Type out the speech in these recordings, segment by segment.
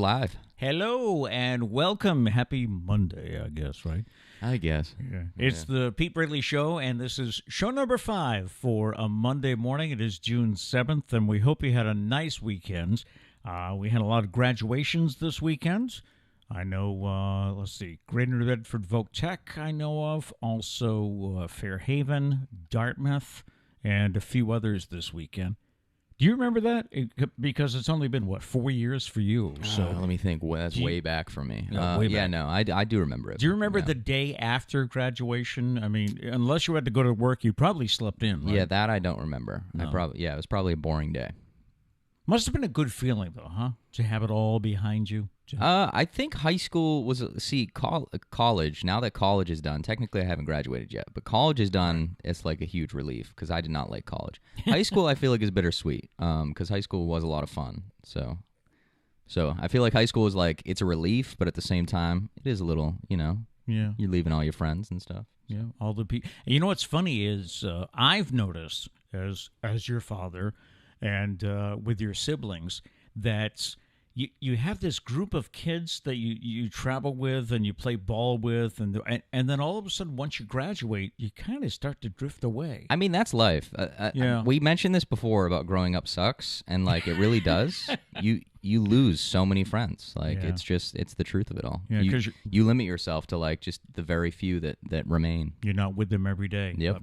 live. Hello and welcome. Happy Monday, I guess, right? I guess. Yeah. It's the Pete Braley Show, and this is show number 5 for a Monday morning. It is June 7th, and we hope you had a nice weekend. We had a lot of graduations this weekend. I know, let's see, Greater Bedford Voc Tech I know of, also Fairhaven, Dartmouth, and a few others this weekend. Do you remember that? Because it's only been, 4 years for you? So let me think. Well, that's way back for me. Way back. Yeah, no, I do remember it. Do you remember the day after graduation? I mean, unless you had to go to work, you probably slept in, right? Yeah, that I don't remember. No. It was probably a boring day. Must have been a good feeling, though, huh? To have it all behind you. I think high school was, college, now that college is done, technically I haven't graduated yet, but college is done, it's like a huge relief because I did not like college. High school I feel like is bittersweet because high school was a lot of fun. So I feel like high school is like, it's a relief, but at the same time, it is a little, Yeah. You're leaving all your friends and stuff. Yeah, all the people. You know what's funny is I've noticed as your father and with your siblings that you have this group of kids that you travel with and you play ball with, and then all of a sudden, once you graduate, you kind of start to drift away. I mean, that's life. Yeah. We mentioned this before about growing up sucks, and like it really does. You lose so many friends. Like Yeah. it's the truth of it all. Yeah, 'cause you limit yourself to like just the very few that remain. You're not with them every day. Yep.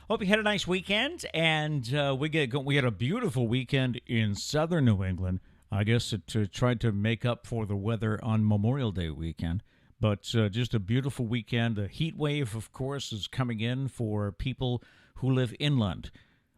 Hope you had a nice weekend, and we had a beautiful weekend in southern New England. I guess to try to make up for the weather on Memorial Day weekend. But just a beautiful weekend. The heat wave, of course, is coming in for people who live inland.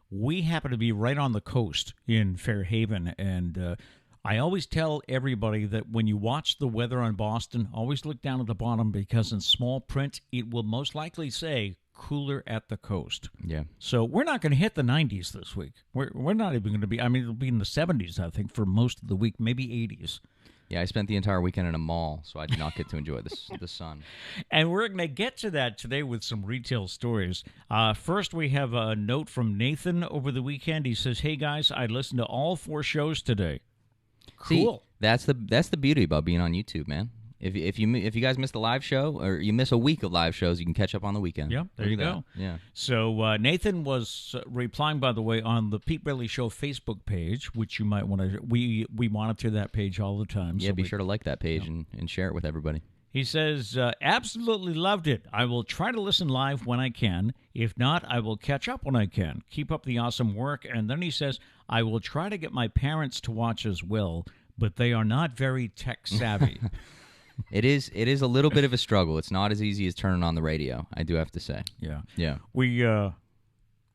We happen to be right on the coast in Fairhaven, and I always tell everybody that when you watch the weather on Boston, always look down at the bottom because in small print, it will most likely say cooler at the coast. Yeah. So we're not going to hit the 90s this week. We're not even going to be, I mean, it'll be in the 70s, I think, for most of the week, maybe 80s. Yeah, I spent the entire weekend in a mall, so I did not get to enjoy the sun. And we're going to get to that today with some retail stories. First, we have a note from Nathan over the weekend. He says, "Hey, guys, I listened to all 4 shows today." Cool. See, that's the beauty about being on YouTube, man. If you guys miss the live show or you miss a week of live shows, you can catch up on the weekend. Yeah, there you go. Yeah. So Nathan was replying, by the way, on the Pete Braley Show Facebook page, which you might want to. We monitor that page all the time. Yeah, be sure to like that page and share it with everybody. He says, absolutely loved it. I will try to listen live when I can. If not, I will catch up when I can. Keep up the awesome work. And then he says, I will try to get my parents to watch as well, but they are not very tech savvy. It is a little bit of a struggle. It's not as easy as turning on the radio, I do have to say. Yeah. Yeah.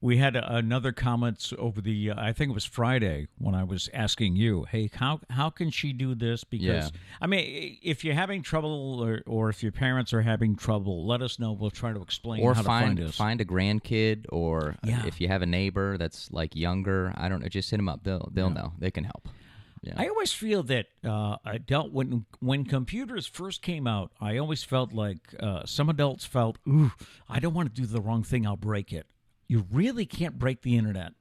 We had another comment over the, I think it was Friday, when I was asking you, hey, how can she do this? Because, I mean, if you're having trouble or if your parents are having trouble, let us know. We'll try to explain how to find us. Find a grandkid, or if you have a neighbor that's like younger, I don't know, just hit them up. They'll know. They can help. Yeah. I always feel that I dealt when computers first came out. I always felt like some adults felt, "Ooh, I don't want to do the wrong thing. I'll break it." You really can't break the internet,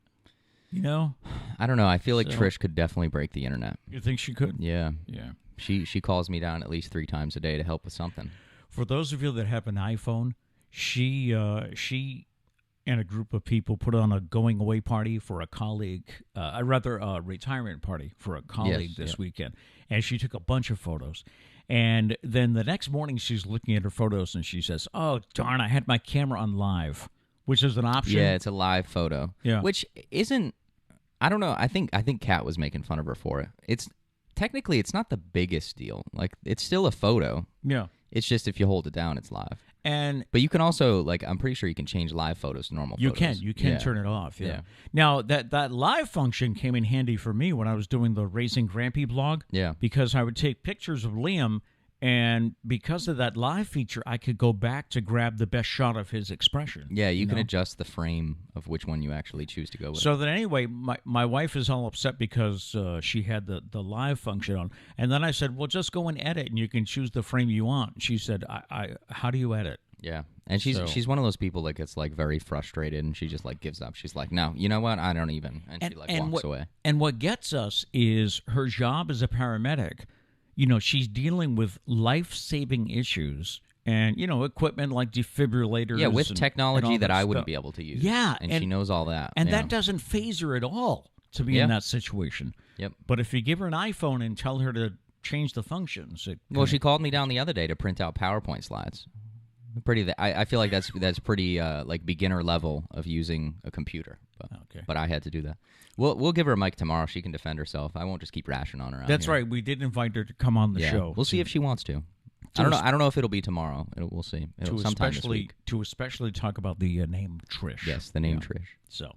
you know. I don't know. I feel like Trish could definitely break the internet. You think she could? Yeah. Yeah. She calls me down at least 3 times a day to help with something. For those of you that have an iPhone, she and a group of people put on a going away party for a colleague, a retirement party for a colleague this weekend. And she took a bunch of photos. And then the next morning she's looking at her photos and she says, "Oh, darn, I had my camera on live," which is an option. Yeah, it's a live photo. Yeah. Which isn't, I don't know, I think Kat was making fun of her for it. Technically, it's not the biggest deal. Like, it's still a photo. Yeah. It's just if you hold it down, it's live. But you can also, like, I'm pretty sure you can change live photos to normal photos. You can turn it off, yeah. Now, that live function came in handy for me when I was doing the Raising Grampy blog. Yeah. Because I would take pictures of Liam, and because of that live feature, I could go back to grab the best shot of his expression. Yeah, you can adjust the frame of which one you actually choose to go with. So then anyway, my wife is all upset because she had the live function on. And then I said, well, just go and edit, and you can choose the frame you want. She said, how do you edit? Yeah, and she's one of those people that gets like very frustrated, and she just like gives up. She's like, no, you know what? I don't even. And she like walks away. And what gets us is her job as a paramedic. she's dealing with life-saving issues and, equipment like defibrillators. Yeah, with and technology all that I stuff. wouldn't be able to use. Yeah. And she knows all that. And yeah. that doesn't faze her at all to be in that situation. Yep. But if you give her an iPhone and tell her to change the functions, she called me down the other day to print out PowerPoint slides. I feel like that's pretty like beginner level of using a computer. But I had to do that. We'll give her a mic tomorrow. She can defend herself. I won't just keep rashing on her. That's right. We did invite her to come on the show. We'll see if she wants to. I don't know if it'll be tomorrow. We'll see. Sometime this week. To especially talk about the name Trish. Yes, the name Trish. So,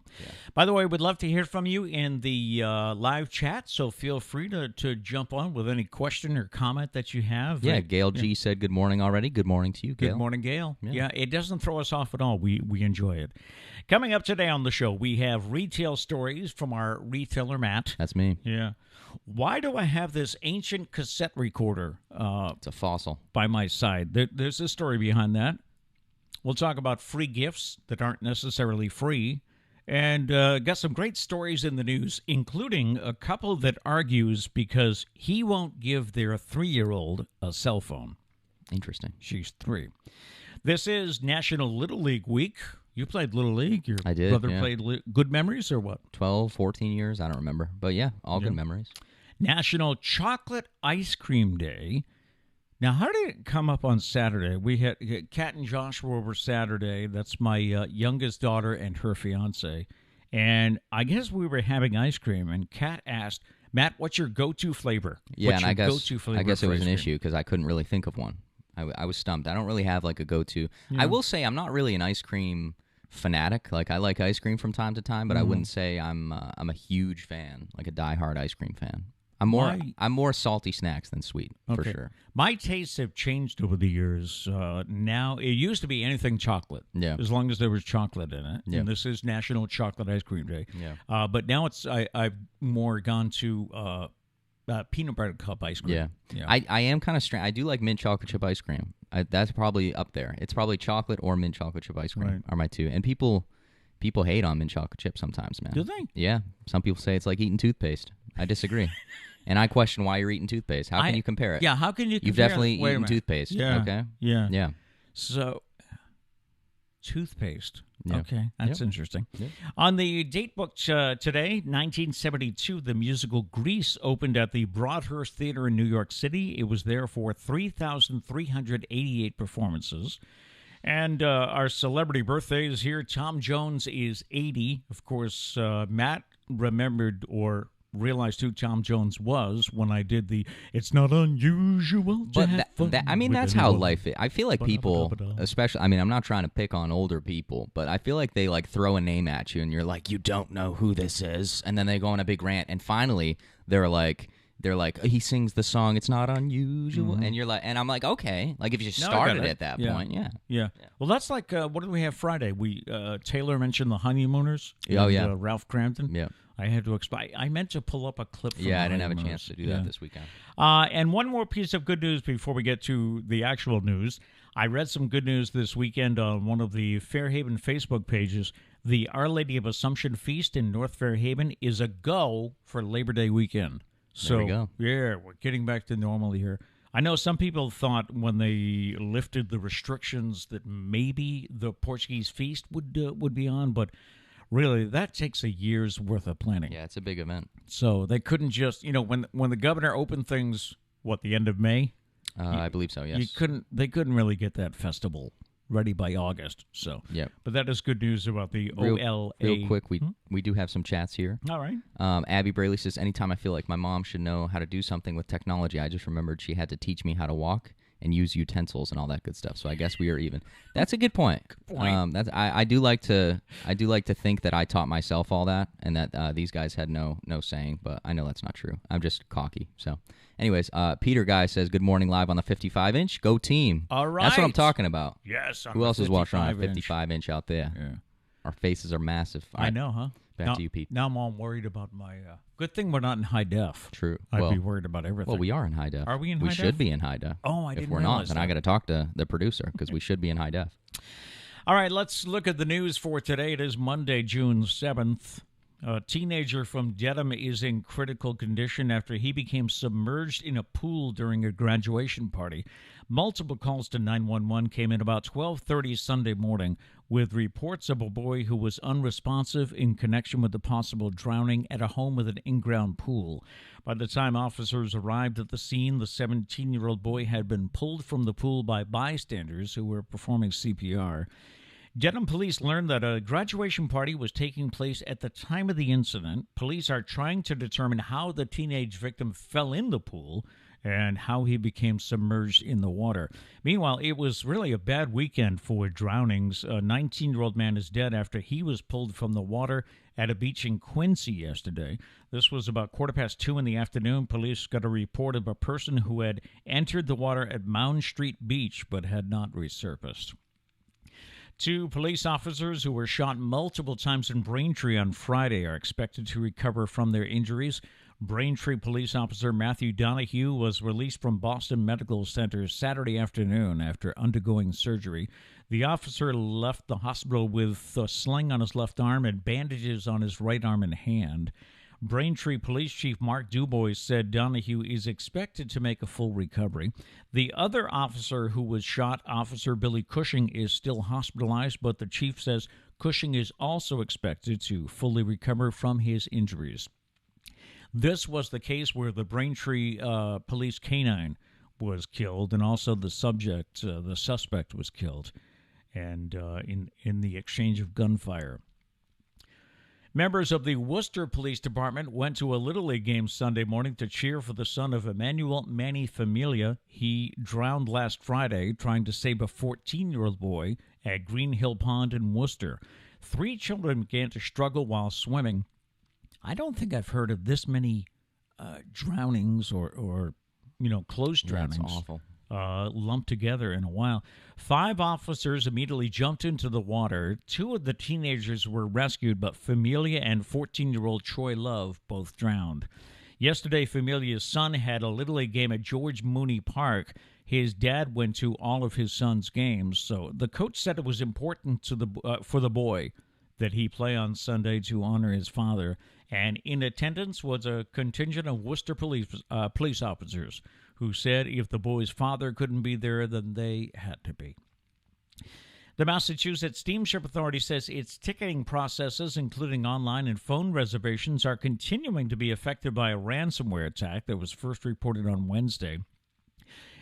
by the way, we'd love to hear from you in the live chat, so feel free to jump on with any question or comment that you have. Yeah, Gail G said good morning already. Good morning to you, Gail. Good morning, Gail. Yeah, it doesn't throw us off at all. We enjoy it. Coming up today on the show, we have retail stories from our retailer, Matt. That's me. Yeah. Why do I have this ancient cassette recorder? It's a fossil. By my side. There's a story behind that. We'll talk about free gifts that aren't necessarily free. And got some great stories in the news, including a couple that argues because he won't give their 3-year-old a cell phone. Interesting. She's 3. This is National Little League Week. You played Little League. Your I did, brother yeah. played good memories or what? 12, 14 years. I don't remember. But yeah, all good memories. National Chocolate Ice Cream Day. Now, how did it come up on Saturday? We had Kat and Josh were over Saturday. That's my youngest daughter and her fiance. And I guess we were having ice cream, and Kat asked, Matt, what's your go-to flavor? Yeah, what's and your I guess it was an ice cream? issue because I couldn't really think of one. I was stumped. I don't really have like a go-to. I will say I'm not really an ice cream fanatic. Like I like ice cream from time to time, but I wouldn't say I'm a huge fan, like a diehard ice cream fan. I'm more salty snacks than sweet, for sure. My tastes have changed over the years. Now, it used to be anything chocolate, as long as there was chocolate in it. Yeah. And this is National Chocolate Ice Cream Day. Yeah. But now I've more gone to peanut butter cup ice cream. Yeah. I am kind of strange. I do like mint chocolate chip ice cream. That's probably up there. It's probably chocolate or mint chocolate chip ice cream are my two. And people hate on mint chocolate chip sometimes, man. Do they? Yeah. Some people say it's like eating toothpaste. I disagree. And I question why you're eating toothpaste. How can you compare it? Yeah, how can you compare You've definitely Wait a eaten minute. toothpaste. Yeah. Okay? Yeah. Yeah. So, toothpaste. Yeah. Okay, that's interesting. Yeah. On the date book today, 1972, the musical Grease opened at the Broadhurst Theater in New York City. It was there for 3,388 performances. And our celebrity birthdays here. Tom Jones is 80. Of course, Matt remembered or realized who Tom Jones was when I did the "It's Not Unusual to But Have Fun with that's how Anyone." life is. I feel like people, especially, I'm not trying to pick on older people, but I feel like they like throw a name at you and you're like, you don't know who this is. And then they go on a big rant. And finally, they're like, he sings the song, It's Not Unusual. And you're like, and I'm like, okay. Like if you started at that point, Yeah. Well, that's like, what did we have Friday? Taylor mentioned the Honeymooners. Oh, yeah. Ralph Cramton. Yeah. I had to explain. I meant to pull up a clip from Yeah, the I didn't have a Honeymooners. chance to do that this weekend. And one more piece of good news before we get to the actual news. I read some good news this weekend on one of the Fairhaven Facebook pages. The Our Lady of Assumption Feast in North Fairhaven is a go for Labor Day weekend. So, there we go. Yeah, we're getting back to normal here. I know some people thought when they lifted the restrictions that maybe the Portuguese feast would be on, but really, that takes a year's worth of planning. Yeah, it's a big event. So they couldn't just, when the governor opened things, the end of May? I believe so, yes. They couldn't really get that festival ready by August. So, Yep. But that is good news about the OLA. Real quick, we do have some chats here. All right. Abby Braley says, anytime I feel like my mom should know how to do something with technology, I just remembered she had to teach me how to walk and use utensils and all that good stuff. So I guess we are even. That's a good point. Good point. I do like to think that I taught myself all that and that these guys had no saying, but I know that's not true. I'm just cocky. So, anyways, Peter Guy says, "Good morning, live on the 55-inch. Go team!" All right. That's what I'm talking about. Yes. Who else is watching on a 55-inch? 55-inch out there? Yeah. Our faces are massive. All I right, know, huh? Back to you, Pete. Now I'm all worried about my. Good thing we're not in high def. True. I'd be worried about everything. Well, we are in high def. Are we in high We def? should be in high def. Oh, I If didn't we're not, realize then that. I got to talk to the producer because we should be in high def. All right, let's look at the news for today. It is Monday, June 7th. A teenager from Dedham is in critical condition after he became submerged in a pool during a graduation party. Multiple calls to 911 came in about 12:30 Sunday morning with reports of a boy who was unresponsive in connection with the possible drowning at a home with an in-ground pool. By the time officers arrived at the scene, the 17-year-old boy had been pulled from the pool by bystanders who were performing CPR. Dedham police learned that a graduation party was taking place at the time of the incident. Police are trying to determine how the teenage victim fell in the pool and how he became submerged in the water. Meanwhile, it was really a bad weekend for drownings. A 19-year-old man is dead after he was pulled from the water at a beach in Quincy yesterday. This was about 2:15 in the afternoon. Police got a report of a person who had entered the water at Mound Street Beach but had not resurfaced. Two police officers who were shot multiple times in Braintree on Friday are expected to recover from their injuries. Braintree police officer Matthew Donahue was released from Boston Medical Center Saturday afternoon after undergoing surgery. The officer left the hospital with a sling on his left arm and bandages on his right arm and hand. Braintree Police Chief Mark Dubois said Donahue is expected to make a full recovery. The other officer who was shot, Officer Billy Cushing, is still hospitalized, but the chief says Cushing is also expected to fully recover from his injuries. This was the case where the Braintree police canine was killed, and also the suspect was killed, and in the exchange of gunfire. Members of the Worcester Police Department went to a Little League game Sunday morning to cheer for the son of Emmanuel Manny Familia. He drowned last Friday trying to save a 14-year-old boy at Green Hill Pond in Worcester. 3 children began to struggle while swimming. I don't think I've heard of this many drownings or close drownings. That's awful. Lumped together in a while. 5 officers immediately jumped into the water. 2 of the teenagers were rescued, but Familia and 14-year-old Troy Love both drowned. Yesterday, Familia's son had a Little League game at George Mooney Park. His dad went to all of his son's games, so the coach said it was important for the boy that he play on Sunday to honor his father. And in attendance was a contingent of Worcester police officers who said if the boy's father couldn't be there, then they had to be. The Massachusetts Steamship Authority says its ticketing processes, including online and phone reservations, are continuing to be affected by a ransomware attack that was first reported on Wednesday.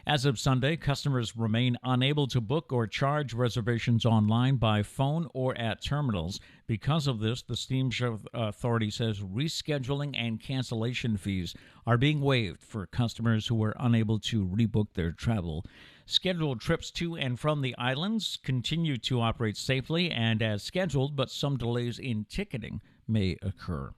As of Sunday, customers remain unable to book or charge reservations online, by phone, or at terminals. Because of this, the Steamship Authority says rescheduling and cancellation fees are being waived for customers who are unable to rebook their travel. Scheduled trips to and from the islands continue to operate safely and as scheduled, but some delays in ticketing may occur.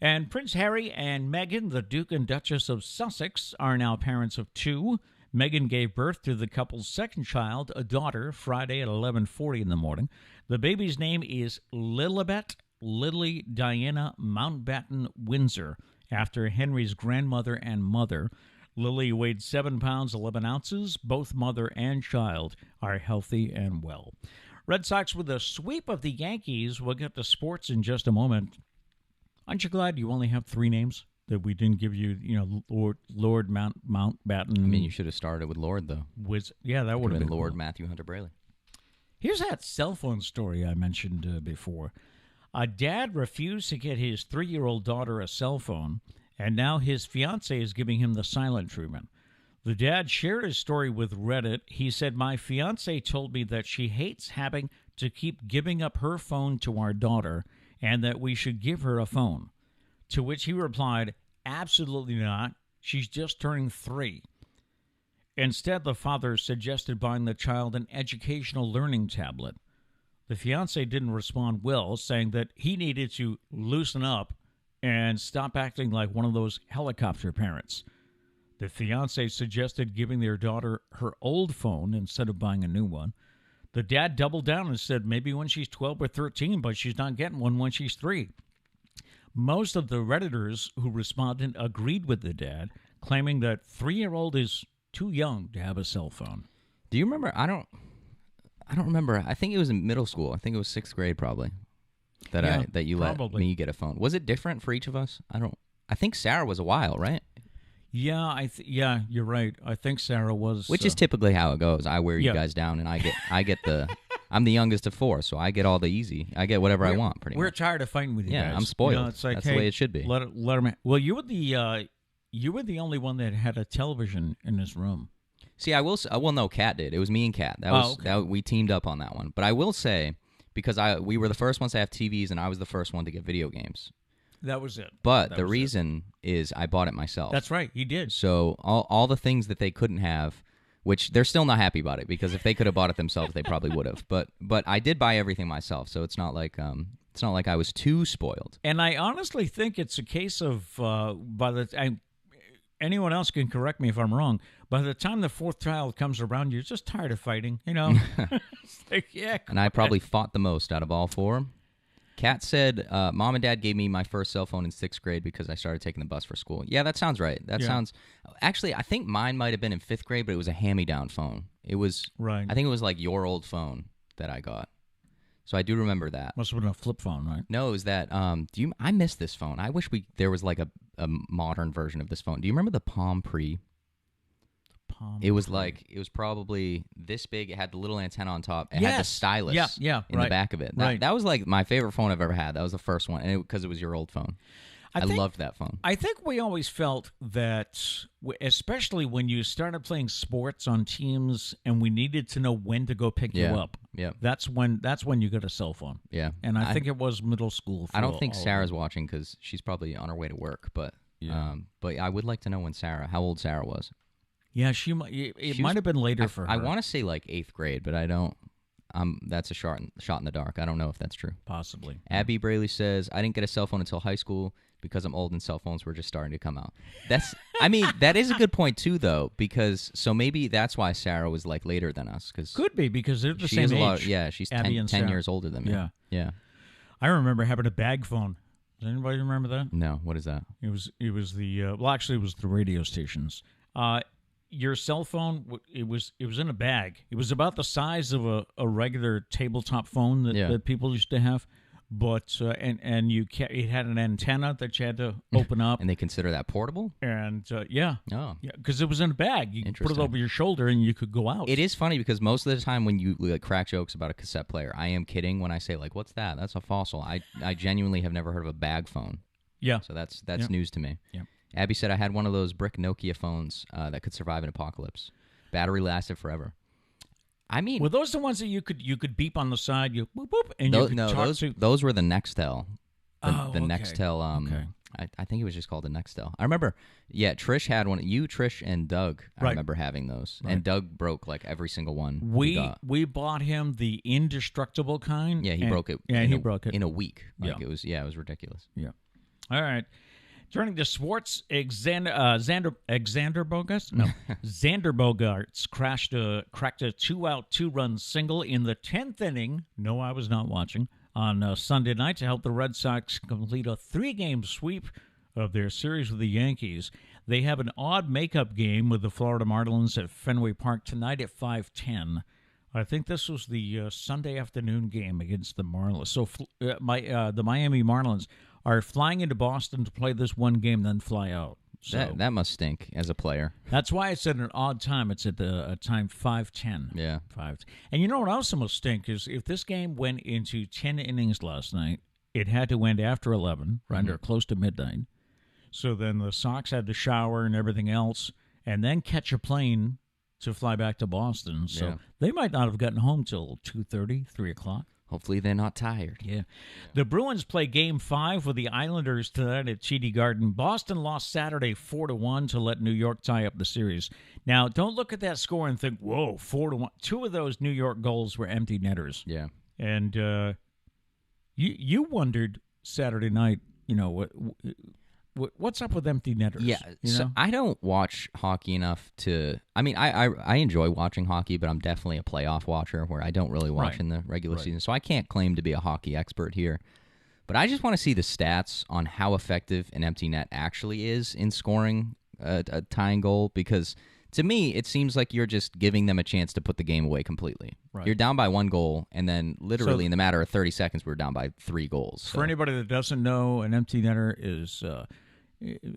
And Prince Harry and Meghan, the Duke and Duchess of Sussex, are now parents of 2. Meghan gave birth to the couple's second child, a daughter, Friday at 11:40 in the morning. The baby's name is Lilibet Lily Diana Mountbatten Windsor, after Henry's grandmother and mother. Lily weighed 7 pounds 11 ounces. Both mother and child are healthy and well. Red Sox with a sweep of the Yankees. We'll get to sports in just a moment. Aren't you glad you only have 3 names? That we didn't give you, Lord Mountbatten. I mean, you should have started with Lord, though. That would have been Lord cool. Matthew Hunter Braley. Here's that cell phone story I mentioned before. A dad refused to get his 3-year-old daughter a cell phone, and now his fiancée is giving him the silent treatment. The dad shared his story with Reddit. He said, "My fiancée told me that she hates having to keep giving up her phone to our daughter, and that we should give her a phone." To which he replied, "Absolutely not. She's just turning 3. Instead, the father suggested buying the child an educational learning tablet. The fiancé didn't respond well, saying that he needed to loosen up and stop acting like one of those helicopter parents. The fiancé suggested giving their daughter her old phone instead of buying a new one. The dad doubled down and said maybe when she's 12 or 13, but she's not getting one when she's 3. Most of the Redditors who responded agreed with the dad, claiming that 3-year-old is too young to have a cell phone. Do you remember? I don't remember. I think it was in middle school. I think it was 6th grade, probably. that you let probably. me get a phone. Was it different for each of us? I think Sarah was a while, right? Yeah, yeah, you're right. I think Sarah was, Which is typically how it goes. I wear you guys down, and I get the. I'm the youngest of 4, so I get all the easy. I get whatever I want, pretty much. We're tired of fighting with you guys. Yeah, I'm spoiled. You know, it's like, that's the way it should be. Let them. Well, you were the only one that had a television in this room. See, I will. Well, no, Kat did. It was me and Kat. We teamed up on that one. But I will say, because we were the first ones to have TVs, and I was the first one to get video games. That was it. But the reason is I bought it myself. That's right. He did. So all the things that they couldn't have, which they're still not happy about it, because if they could have bought it themselves, they probably would have. But I did buy everything myself, so it's not like I was too spoiled. And I honestly think it's a case of anyone else can correct me if I'm wrong. By the time the 4th child comes around, you're just tired of fighting, you know. It's like, yeah. And I probably fought the most out of all 4. Kat said, Mom and Dad gave me my first cell phone in 6th grade because I started taking the bus for school. Yeah, that sounds right. That sounds... Actually, I think mine might have been in 5th grade, but it was a hand-me-down phone. It was... Right. I think it was like your old phone that I got. So I do remember that. Must have been a flip phone, right? No, it was that... I miss this phone. I wish there was like a modern version of this phone. Do you remember the Palm Pre? It was probably this big. It had the little antenna on top. It had the stylus in the back of it. That was like my favorite phone I've ever had. That was the first one, and because it was your old phone. I loved that phone. I think we always felt that, especially when you started playing sports on teams, and we needed to know when to go pick you up. Yeah, that's when you got a cell phone. Yeah, and I think it was middle school. I don't think Sarah's watching because she's probably on her way to work. But I would like to know how old Sarah was. Yeah, it might have been later for her. I want to say like 8th grade, but I don't. That's a shot in the dark. I don't know if that's true. Possibly. Abby Braley says, I didn't get a cell phone until high school because I'm old and cell phones were just starting to come out. That is a good point too, though, because so maybe that's why Sarah was like later than us. Could be because they're the same age. She's Abby 10 years older than me. Yeah. I remember having a bag phone. Does anybody remember that? No. What is that? It was actually it was the radio stations. Your cell phone, it was in a bag. It was about the size of a regular tabletop phone that people used to have, but it had an antenna that you had to open up. And they consider that portable? And because it was in a bag. You put it over your shoulder and you could go out. It is funny because most of the time when you like crack jokes about a cassette player, I am kidding when I say like, "What's that? That's a fossil." I genuinely have never heard of a bag phone. Yeah, so that's news to me. Yeah. Abby said, I had one of those brick Nokia phones that could survive an apocalypse. Battery lasted forever. I mean... Were those the ones that you could beep on the side, you boop, boop, and you could talk to... Those were the Nextel. The okay. Nextel, okay. I think it was just called the Nextel. I remember, Trish had one. You, Trish, and Doug, I remember having those. Right. And Doug broke like every single one we bought him the indestructible kind. Yeah, he broke it. Yeah, he broke it. In a week. Like it was ridiculous. Yeah. All right. Turning to sports, Xander Bogaerts? No. Xander Bogaerts cracked a 2-out, 2-run single in the 10th inning. No, I was not watching. On Sunday night to help the Red Sox complete a 3-game sweep of their series with the Yankees. They have an odd makeup game with the Florida Marlins at Fenway Park tonight at 5:10. I think this was the Sunday afternoon game against the Marlins. So the Miami Marlins are flying into Boston to play this one game, then fly out. So that must stink as a player. That's why it's at an odd time. It's at the time 5:10. Yeah. 5. And you know what else must stink is if this game went into 10 innings last night, it had to end after 11, right, or close to midnight. So then the Sox had to shower and everything else, and then catch a plane to fly back to Boston. So they might not have gotten home till 2:30, 3 o'clock. Hopefully they're not tired. Yeah. The Bruins play Game 5 with the Islanders tonight at TD Garden. Boston lost Saturday 4-1 to let New York tie up the series. Now, don't look at that score and think, whoa, 4-1. 2 of those New York goals were empty netters. Yeah. And you wondered Saturday night, what's up with empty netters? Yeah, so I don't watch hockey enough to... I mean, I enjoy watching hockey, but I'm definitely a playoff watcher where I don't really watch in the regular season, so I can't claim to be a hockey expert here. But I just want to see the stats on how effective an empty net actually is in scoring a tying goal, because To me, it seems like you're just giving them a chance to put the game away completely. Right. You're down by 1 goal, and then literally in the matter of 30 seconds, we're down by 3 goals. For anybody that doesn't know, an empty netter is,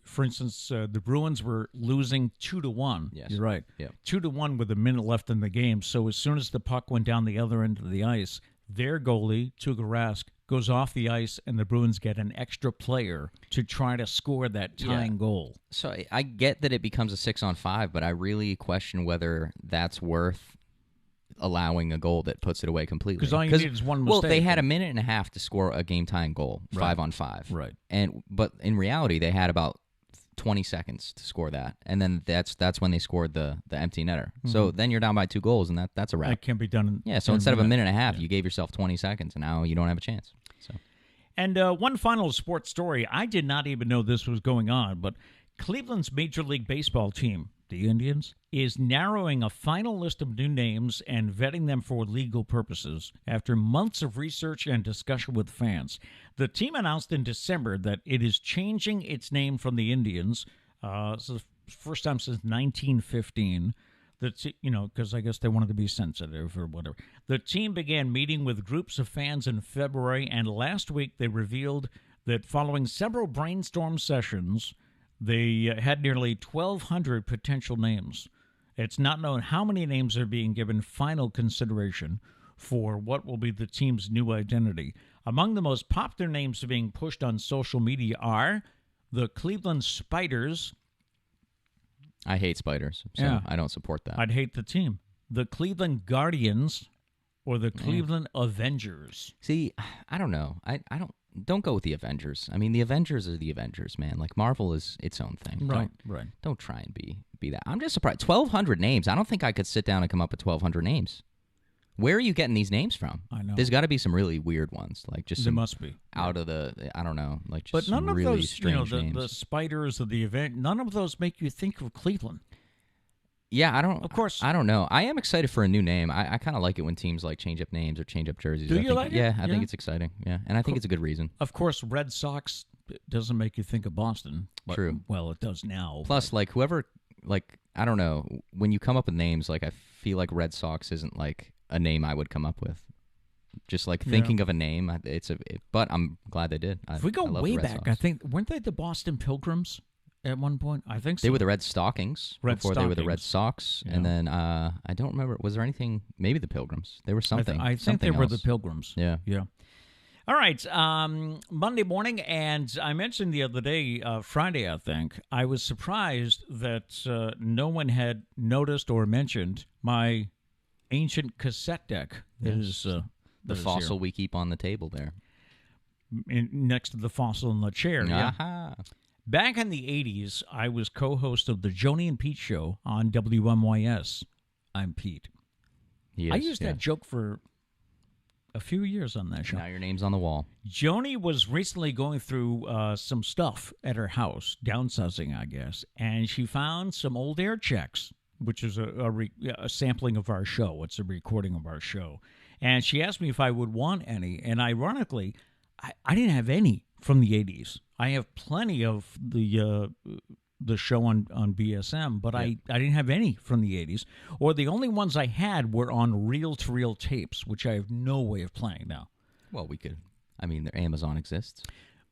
for instance, the Bruins were losing 2-1. Yes. You're right. Yeah. 2-1 with a minute left in the game. So as soon as the puck went down the other end of the ice, their goalie, Tuukka Rask, goes off the ice, and the Bruins get an extra player to try to score that tying goal. So I get that it becomes a 6-on-5, but I really question whether that's worth allowing a goal that puts it away completely. Because all you need is one mistake. Well, they had a minute and a half to score a game-tying goal, 5-on-5. Right. But in reality, they had about 20 seconds to score that, and then that's when they scored the empty netter. So then you're down by 2 goals, and that's a wrap. That can't be done. So instead of a minute and a half, you gave yourself 20 seconds, and now you don't have a chance. So. And one final sports story. I did not even know this was going on, but Cleveland's Major League Baseball team, the Indians, is narrowing a final list of new names and vetting them for legal purposes after months of research and discussion with fans. The team announced in December that it is changing its name from the Indians. It's the first time since 1915. Because I guess they wanted to be sensitive or whatever. The team began meeting with groups of fans in February, and last week they revealed that following several brainstorm sessions, they had nearly 1,200 potential names. It's not known how many names are being given final consideration for what will be the team's new identity. Among the most popular names being pushed on social media are the Cleveland Spiders. I hate spiders, so I don't support that. I'd hate the team. The Cleveland Guardians or the Cleveland Avengers. See, I don't know. I don't go with the Avengers. I mean, the Avengers are the Avengers, man. Like, Marvel is its own thing. Right. Don't try and be that. I'm just surprised. 1,200 names. I don't think I could sit down and come up with 1,200 names. Where are you getting these names from? I know. There's got to be some really weird ones, like just there must be out of the, I don't know, like just but none some of really those, strange names. the spiders of the event, none of those make you think of Cleveland. Yeah, I don't. Of course, I don't know. I am excited for a new name. I kind of like it when teams like change up names or change up jerseys. Do you like it? Yeah, I think it's exciting. Yeah, and I think it's a good reason. Of course, Red Sox doesn't make you think of Boston. But, True. Well, it does now. Plus, like whoever, like I don't know, when you come up with names, like I feel like Red Sox isn't like a name I would come up with. Just like thinking of a name, but I'm glad they did. If we go way back, Sox. I think weren't they the Boston Pilgrims at one point? I think so. They were the Red Stockings before they were the Red Sox, and then I don't remember. Was there anything? Maybe the Pilgrims. They were something. I think they were the Pilgrims. Yeah. All right, Monday morning, and I mentioned the other day, Friday, I think, I was surprised that no one had noticed or mentioned my ancient cassette deck. Yes. The fossil we keep on the table there. Next to the fossil in the chair. Yeah. Back in the 80s, I was co-host of the Joni and Pete Show on WMYS. I'm Pete. I used that joke for a few years on that show. Now your name's on the wall. Joni was recently going through some stuff at her house, downsizing, I guess, and she found some old air checks, which is a sampling of our show. It's a recording of our show. And she asked me if I would want any, and ironically, I didn't have any from the 80s. I have plenty of the show on BSM, but I didn't have any from the 80s. Or the only ones I had were on reel-to-reel tapes, which I have no way of playing now. Well, we could. I mean, Amazon exists.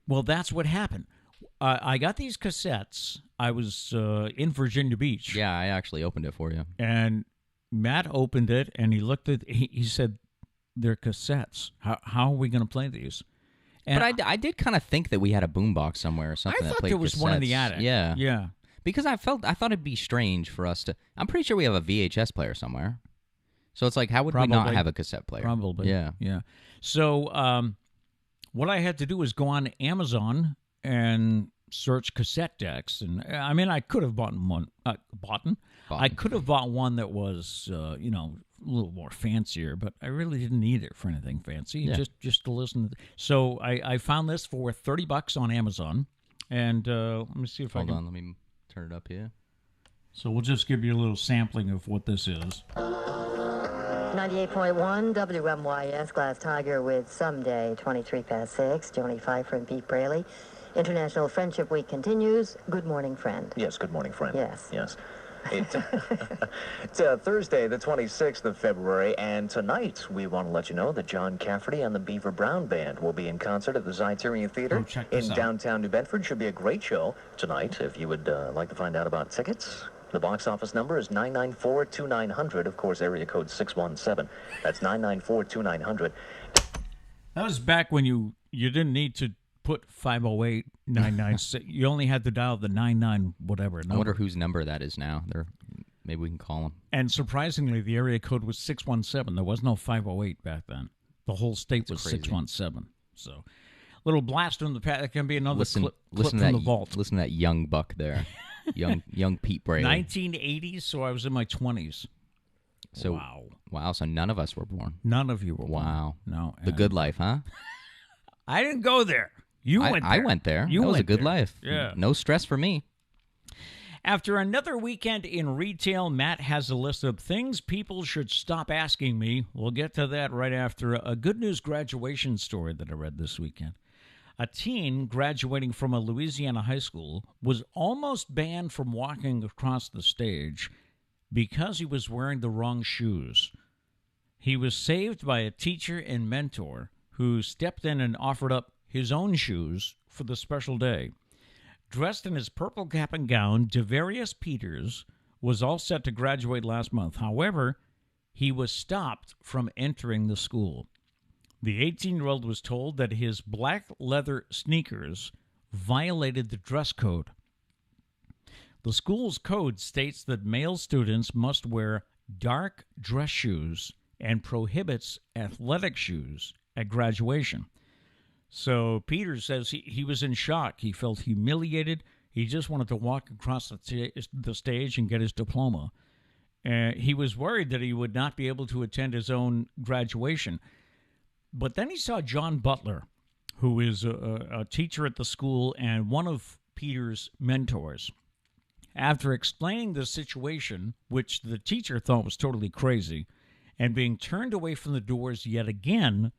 Well, that's what happened. I got these cassettes. I was in Virginia Beach. Yeah, I actually opened it for you. And Matt opened it, and he looked at. He said, "They're cassettes. How are we going to play these?" And but I did kind of think that we had a boombox somewhere or something. I that thought played there was cassettes. one in the attic. Yeah. Because I thought it'd be strange for us to. I'm pretty sure we have a VHS player somewhere. So it's like, how would we not have a cassette player? Probably. Yeah. So what I had to do was go on Amazon and search cassette decks, and I mean, I could have bought one. I could have bought one that was, a little more fancier, but I really didn't need it for anything fancy. Yeah. Just to listen. So I found this for $30 on Amazon, and let me see if Hold on, let me turn it up here. So we'll just give you a little sampling of what this is. 98.1 WMYS, Glass Tiger with Someday, 23 past 6. Joni Pfeiffer and Pete Braley. International Friendship Week continues. Good morning, friend. Yes, good morning, friend. Yes. It's Thursday, the 26th of February, and tonight we want to let you know that John Cafferty and the Beaver Brown Band will be in concert at the Zeiterion Theater in downtown New Bedford. Should be a great show tonight. If you would like to find out about tickets, the box office number is 994-2900. Of course, area code 617. That's 994-2900. That was back when you didn't need to put 508-996. You only had to dial the 99 whatever number. I wonder whose number that is now. Maybe we can call them. And surprisingly, the area code was 617. There was no 508 back then. The whole state was crazy. 617. So, little blast from the past. That can be another clip listen from to the vault. Listen to that young buck there. young Pete Braley. 1980s, so I was in my 20s. So, wow. So none of us were born. None of you were born. Wow. No. The good life, huh? I didn't go there. You went there. I went there. You that was a went good there. life. Yeah. No stress for me. After another weekend in retail, Matt has a list of things people should stop asking me. We'll get to that right after a good news graduation story that I read this weekend. A teen graduating from a Louisiana high school was almost banned from walking across the stage because he was wearing the wrong shoes. He was saved by a teacher and mentor who stepped in and offered up his own shoes for the special day. Dressed in his purple cap and gown, Devarius Peters was all set to graduate last month. However, he was stopped from entering the school. The 18-year-old was told that his black leather sneakers violated the dress code. The school's code states that male students must wear dark dress shoes and prohibits athletic shoes at graduation. So Peters says he was in shock. He felt humiliated. He just wanted to walk across the stage and get his diploma. He was worried that he would not be able to attend his own graduation. But then he saw John Butler, who is a teacher at the school and one of Peter's mentors. After explaining the situation, which the teacher thought was totally crazy, and being turned away from the doors yet again,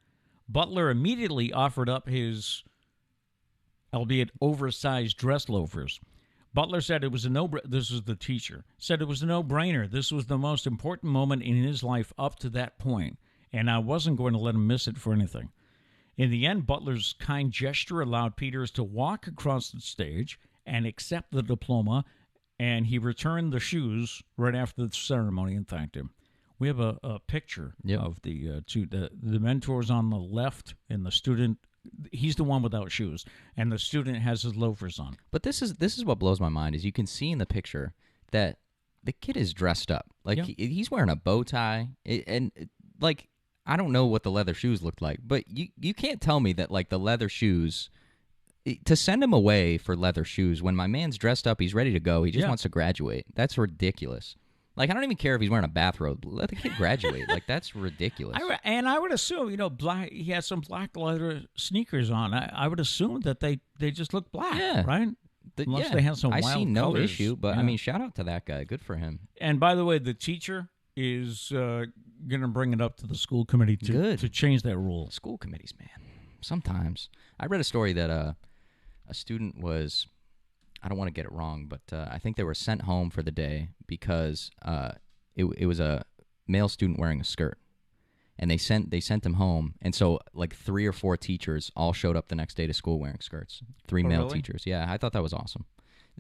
Butler immediately offered up his, albeit oversized, dress loafers. Butler said it was this is the teacher, said it was a no-brainer. This was the most important moment in his life up to that point, and I wasn't going to let him miss it for anything. In the end, Butler's kind gesture allowed Peters to walk across the stage and accept the diploma, and he returned the shoes right after the ceremony and thanked him. We have a picture of the mentors on the left and the student. He's the one without shoes, and the student has his loafers on. But this is what blows my mind is you can see in the picture that the kid is dressed up. Like he's wearing a bow tie, and like I don't know what the leather shoes looked like, but you can't tell me that like the leather shoes. To send him away for leather shoes when my man's dressed up, he's ready to go. He just wants to graduate. That's ridiculous. Like, I don't even care if he's wearing a bathrobe. Let the kid graduate. Like, that's ridiculous. I would assume, he has some black leather sneakers on. I would assume that they just look black, right? Unless they have some wild I see no colors. issue, but, I mean, shout out to that guy. Good for him. And, by the way, the teacher is going to bring it up to the school committee to change that rule. School committees, man. Sometimes. I read a story that a student was... I don't want to get it wrong, but I think they were sent home for the day because it was a male student wearing a skirt, and they sent him home. And so, like 3 or 4 teachers all showed up the next day to school wearing skirts. 3 male teachers. Yeah, I thought that was awesome.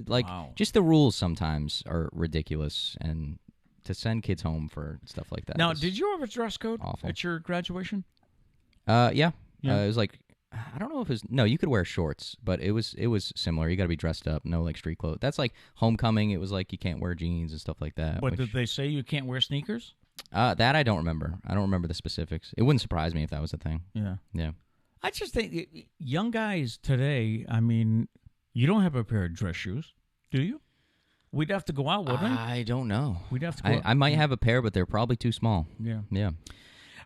Like, just the rules sometimes are ridiculous, and to send kids home for stuff like that. Now, did you have a dress code awful. at your graduation? Yeah. It was like. I don't know if it was... No, you could wear shorts, but it was similar. You got to be dressed up, no, like, street clothes. That's like homecoming. It was like you can't wear jeans and stuff like that. But did they say you can't wear sneakers? That I don't remember. I don't remember the specifics. It wouldn't surprise me if that was a thing. Yeah. Yeah. I just think young guys today, I mean, you don't have a pair of dress shoes, do you? We'd have to go out, wouldn't we? I don't know. We'd have to go out. I might have a pair, but they're probably too small. Yeah. Yeah.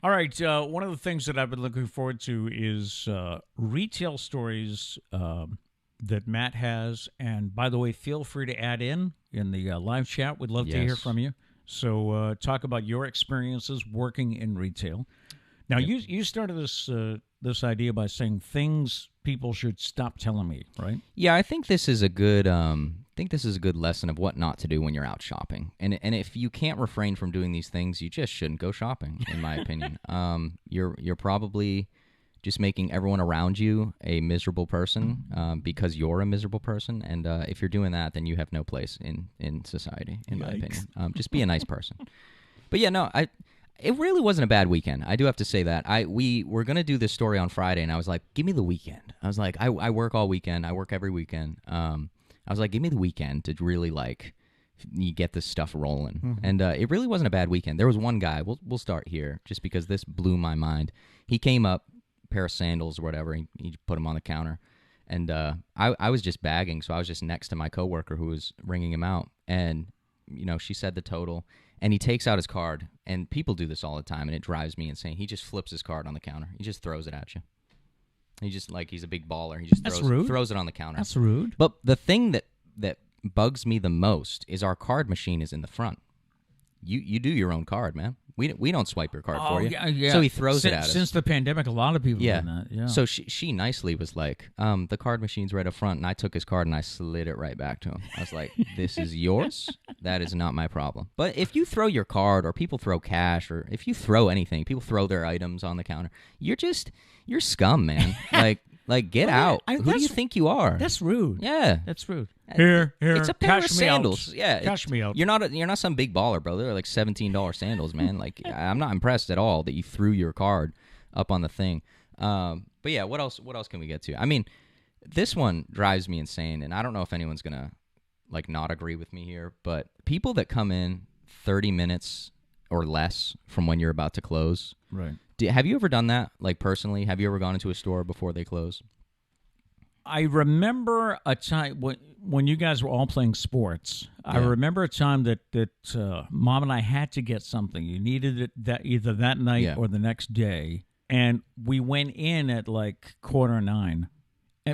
All right, one of the things that I've been looking forward to is retail stories that Matt has. And by the way, feel free to add in the live chat. We'd love to hear from you. So talk about your experiences working in retail. Now, you started this idea by saying things people should stop telling me, right? Yeah, I think this is a good lesson of what not to do when you're out shopping. And if you can't refrain from doing these things, you just shouldn't go shopping, in my opinion. You're probably just making everyone around you a miserable person because you're a miserable person. And if you're doing that, then you have no place in society, in my opinion. Just be a nice person. But yeah, no, it really wasn't a bad weekend. I do have to say that. We were going to do this story on Friday, and I was like, give me the weekend. I was like, I work all weekend. I work every weekend. I was like, give me the weekend to really, you get this stuff rolling. Mm-hmm. And it really wasn't a bad weekend. There was one guy. We'll start here, just because this blew my mind. He came up, pair of sandals or whatever. He put them on the counter. And I was just bagging, so I was just next to my coworker who was ringing him out. And, she said the total. And he takes out his card, and people do this all the time, and it drives me insane. He just flips his card on the counter. He just throws it at you. He just, he's a big baller. He just throws it on the counter. That's rude. But the thing that bugs me the most is our card machine is in the front. You do your own card, man. We don't swipe your card for you. Yeah. So he throws it at us. Since the pandemic, a lot of people do that. Yeah. So she nicely was like, the card machine's right up front, and I took his card and I slid it right back to him. I was like, this is yours? That is not my problem. But if you throw your card, or people throw cash, or if you throw anything, people throw their items on the counter, you're scum, man. Get out. Who do you think you are? That's rude. Yeah. That's rude. Here. It's a pair of sandals. Yeah. Cash me out. You're not some big baller, bro. They're like $17 sandals, man. I'm not impressed at all that you threw your card up on the thing. But yeah, what else can we get to? I mean, this one drives me insane, and I don't know if anyone's going to not agree with me here, but people that come in 30 minutes or less from when you're about to close. Right. Have you ever done that, personally? Have you ever gone into a store before they close? I remember a time when you guys were all playing sports. Yeah. I remember a time that Mom and I had to get something. You needed it either that night or the next day, and we went in at 9:15.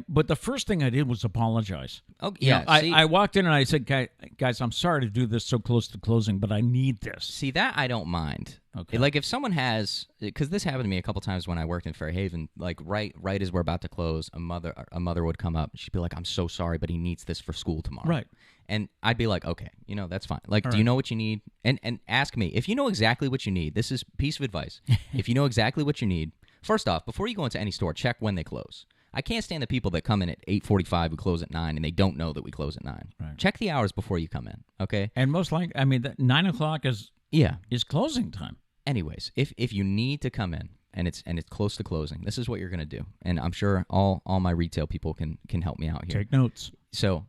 But the first thing I did was apologize. Oh, yeah. I walked in and I said, guys, I'm sorry to do this so close to closing, but I need this. See, that I don't mind. Okay. If someone has, because this happened to me a couple times when I worked in Fairhaven, right as we're about to close, a mother would come up. She'd be like, I'm so sorry, but he needs this for school tomorrow. Right. And I'd be like, okay, that's fine. Do you know what you need? And ask me. If you know exactly what you need, this is a piece of advice. If you know exactly what you need, first off, before you go into any store, check when they close. I can't stand the people that come in at 8:45, we close at 9, and they don't know that we close at 9. Right. Check the hours before you come in, okay? And most likely, 9 o'clock is closing time. Anyways, if you need to come in and it's close to closing, this is what you're going to do. And I'm sure all my retail people can help me out here. Take notes. So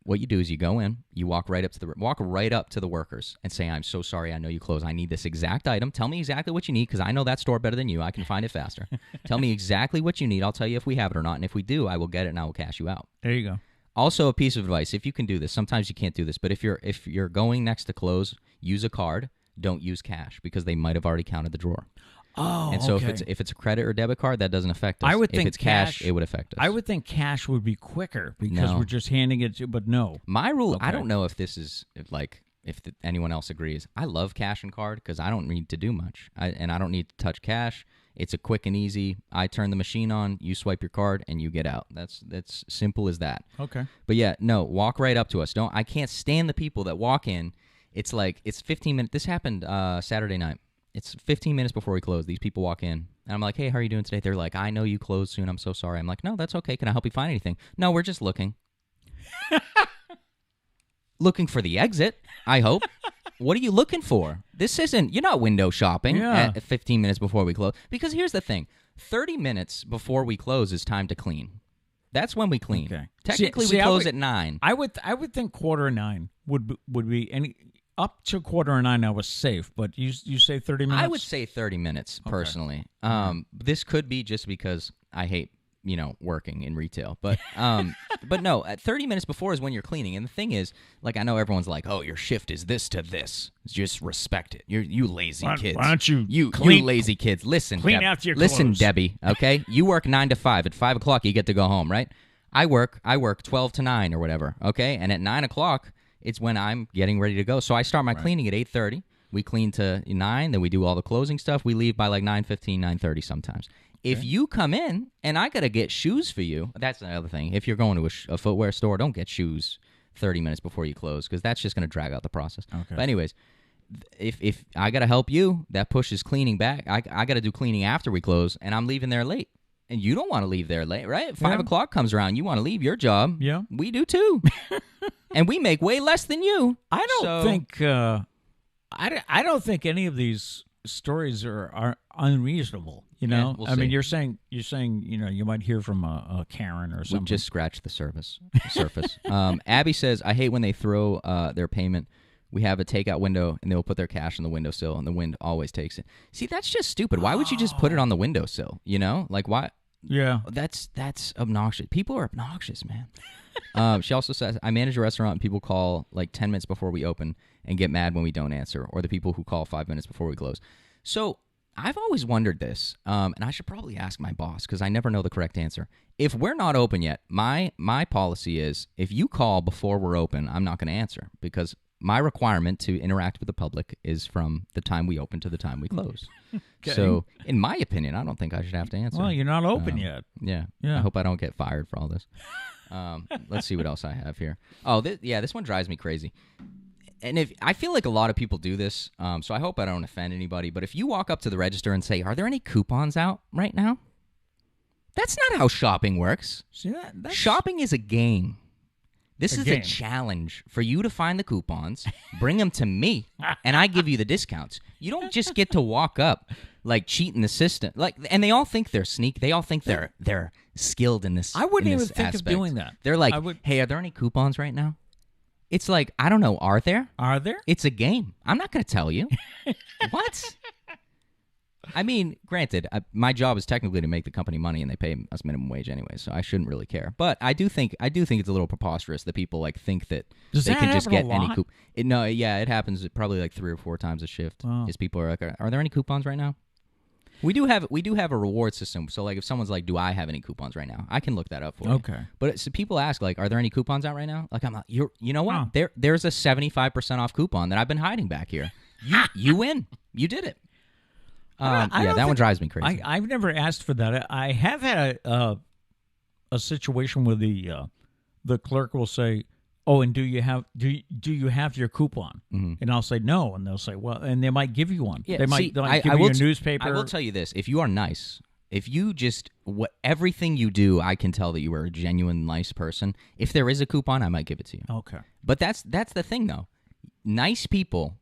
what you do is you go in, you walk right up to the workers and say, I'm so sorry, I know you close. I need this exact item. Tell me exactly what you need, because I know that store better than you. I can find it faster. Tell me exactly what you need. I'll tell you if we have it or not. And if we do, I will get it and I will cash you out. There you go. Also, a piece of advice, if you can do this, sometimes you can't do this, but if you're going next to close, use a card. Don't use cash, because they might have already counted the drawer. Oh, and so okay. if it's a credit or debit card, that doesn't affect us. I would if think it's cash, it would affect us. I would think cash would be quicker because we're just handing it to, but no. My rule, I don't know if this is anyone else agrees. I love cash and card because I don't need to do much. I don't need to touch cash. It's a quick and easy. I turn the machine on, you swipe your card, and you get out. That's simple as that. Okay. But yeah, no, walk right up to us. I can't stand the people that walk in. It's 15 minutes. This happened Saturday night. It's 15 minutes before we close. These people walk in, and I'm like, hey, how are you doing today? They're like, I know you close soon. I'm so sorry. I'm like, no, that's okay. Can I help you find anything? No, we're just looking. Looking for the exit, I hope. What are you looking for? You're not window shopping at 15 minutes before we close. Because here's the thing. 30 minutes before we close is time to clean. That's when we clean. Okay. Technically, we close at 9. I would think 8:45 would be any... Up to 8:45 I was safe, but you say 30 minutes? I would say 30 minutes, personally. Okay. This could be just because I hate, working in retail. But but no, at 30 minutes before is when you're cleaning. And the thing is, I know everyone's like, oh, your shift is this to this. Just respect it. You lazy kids. Why don't you you lazy kids. Listen, clean after your clothes. Listen, Debbie, okay? You work 9 to 5. At 5 o'clock, you get to go home, right? I work 12 to 9 or whatever, okay? And at 9 o'clock... it's when I'm getting ready to go. So I start my cleaning at 8:30. We clean to 9, then we do all the closing stuff. We leave by like 9:15, 9:30 sometimes. If you come in and I got to get shoes for you, that's another thing. If you're going to a footwear store, don't get shoes 30 minutes before you close because that's just going to drag out the process. Okay. But anyways, if I got to help you, that pushes cleaning back. I got to do cleaning after we close, and I'm leaving there late. And you don't want to leave there late, right? 5 o'clock comes around, you want to leave your job. Yeah. We do too. And we make way less than you. I don't think I don't think any of these stories are unreasonable. You know, we'll I see. mean, you're saying you might hear from a Karen or something. We've just scratched the surface. Abby says, I hate when they throw their payment. We have a takeout window, and they'll put their cash on the windowsill, and the wind always takes it. See, that's just stupid. Why would you just put it on the windowsill? You know, like why? Yeah, that's obnoxious. People are obnoxious, man. She also says, I manage a restaurant, and people call like 10 minutes before we open and get mad when we don't answer, or the people who call 5 minutes before we close. So I've always wondered this, and I should probably ask my boss because I never know the correct answer. If we're not open yet, my policy is if you call before we're open, I'm not going to answer because my requirement to interact with the public is from the time we open to the time we close. Okay. So, in my opinion, I don't think I should have to answer. Well, you're not open yet. Yeah. I hope I don't get fired for all this. Let's see what else I have here. Oh, this one drives me crazy. And I feel like a lot of people do this, so I hope I don't offend anybody. But if you walk up to the register and say, "Are there any coupons out right now?" That's not how shopping works. See shopping is a game. This is a challenge for you to find the coupons, bring them to me, and I give you the discounts. You don't just get to walk up like cheating the system. And they all think they're They all think they're skilled in this. I wouldn't even think aspect. of doing that. They're like, "Hey, are there any coupons right now?" It's like, I don't know. Are there? Are there? It's a game. I'm not going to tell you. What? I mean, granted, my job is technically to make the company money, and they pay us minimum wage anyway, so I shouldn't really care. But I do think it's a little preposterous that people like think that they can just get any coupon. It happens probably like 3 or 4 times a shift. Wow. Is people are like, "Are there any coupons right now?" We do have a reward system. So like if someone's like, "Do I have any coupons right now?" I can look that up for you. Okay. But so people ask like, "Are there any coupons out right now?" Like I'm like, you know what? There's a 75% off coupon that I've been hiding back here. You win. You did it. That one drives me crazy. I've never asked for that. I have had a situation where the clerk will say, "Oh, and do you have your coupon?" Mm-hmm. And I'll say no, and they'll say, "Well," and they might give you one. Yeah, they might give you a newspaper. I will tell you this: if you are nice, if you just everything you do, I can tell that you are a genuine nice person. If there is a coupon, I might give it to you. Okay, but that's the thing though. Nice people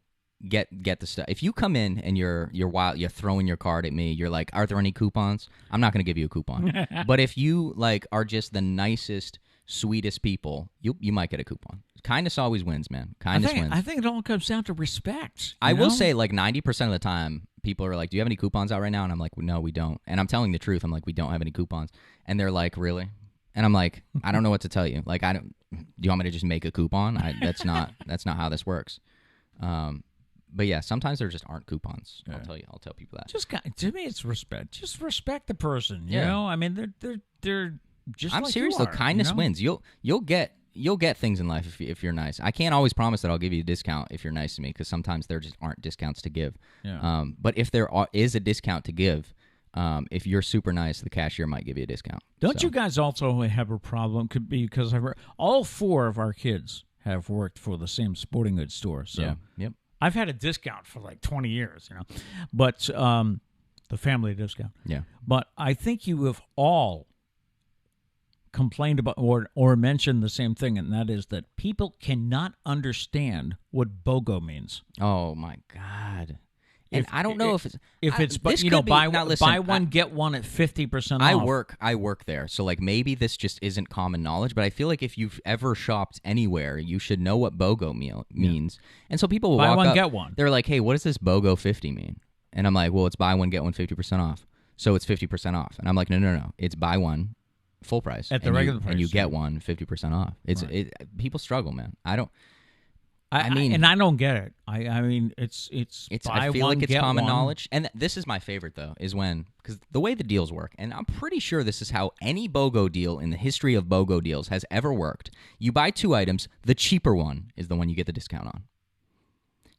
get the stuff. If you come in and you're wild, you're throwing your card at me, you're like, "Are there any coupons?" I'm not going to give you a coupon. But if you like are just the nicest, sweetest people, you might get a coupon. Kindness always wins, man. Kindness wins. I think it all comes down to respect. I will say like 90% of the time, people are like, "Do you have any coupons out right now?" And I'm like, "No, we don't." And I'm telling the truth. I'm like, "We don't have any coupons." And they're like, "Really?" And I'm like, "I don't know what to tell you. Like, do you want me to just make a coupon? That's not how this works." But yeah, sometimes there just aren't coupons. Yeah. I'll tell people that. To me, it's respect. Just respect the person. You know, I mean, they're just. I'm like serious you though. are, Kindness wins. You'll get things in life if you're nice. I can't always promise that I'll give you a discount if you're nice to me because sometimes there just aren't discounts to give. Yeah. But if there is a discount to give, if you're super nice, the cashier might give you a discount. Don't you guys also have a problem? Could be because all 4 of our kids have worked for the same sporting goods store. So yeah. Yep. I've had a discount for like 20 years, but the family discount. Yeah. But I think you have all complained about or mentioned the same thing, and that is that people cannot understand what BOGO means. Oh my God. And I don't know if it's buy one get one at 50% off. I work there, so like maybe this just isn't common knowledge, but I feel like if you've ever shopped anywhere, you should know what BOGO means. Yeah. And so people will buy walk one up, get one. They're like, "Hey, what does this BOGO 50 mean?" And I'm like, "Well, it's buy one get one 50% off." So it's 50% off. And I'm like, "No. It's buy one full price at the regular price, and you get one 50% off." People struggle, man. I mean, and I don't get it. I mean, it's. I feel like it's common knowledge, and this is my favorite though, is because the way the deals work, and I'm pretty sure this is how any BOGO deal in the history of BOGO deals has ever worked. You buy 2 items, the cheaper one is the one you get the discount on.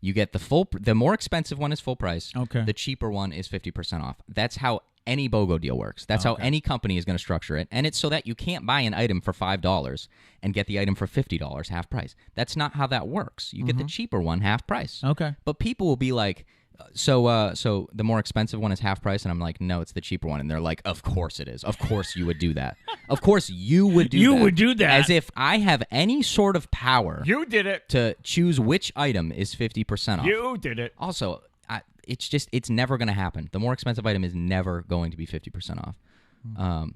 You get the more expensive one is full price. Okay. The cheaper one is 50% off. That's how any BOGO deal works. That's how any company is going to structure it. And it's so that you can't buy an item for $5 and get the item for $50 half price. That's not how that works. You get the cheaper one half price. Okay. But people will be like, so the more expensive one is half price, and I'm like, no, it's the cheaper one. And they're like, of course it is. Of course you would do that. Of course you would do that. You would do that. As if I have any sort of power You did it. to choose which item is 50% off. You did it. Also, it's never going to happen. The more expensive item is never going to be 50% off.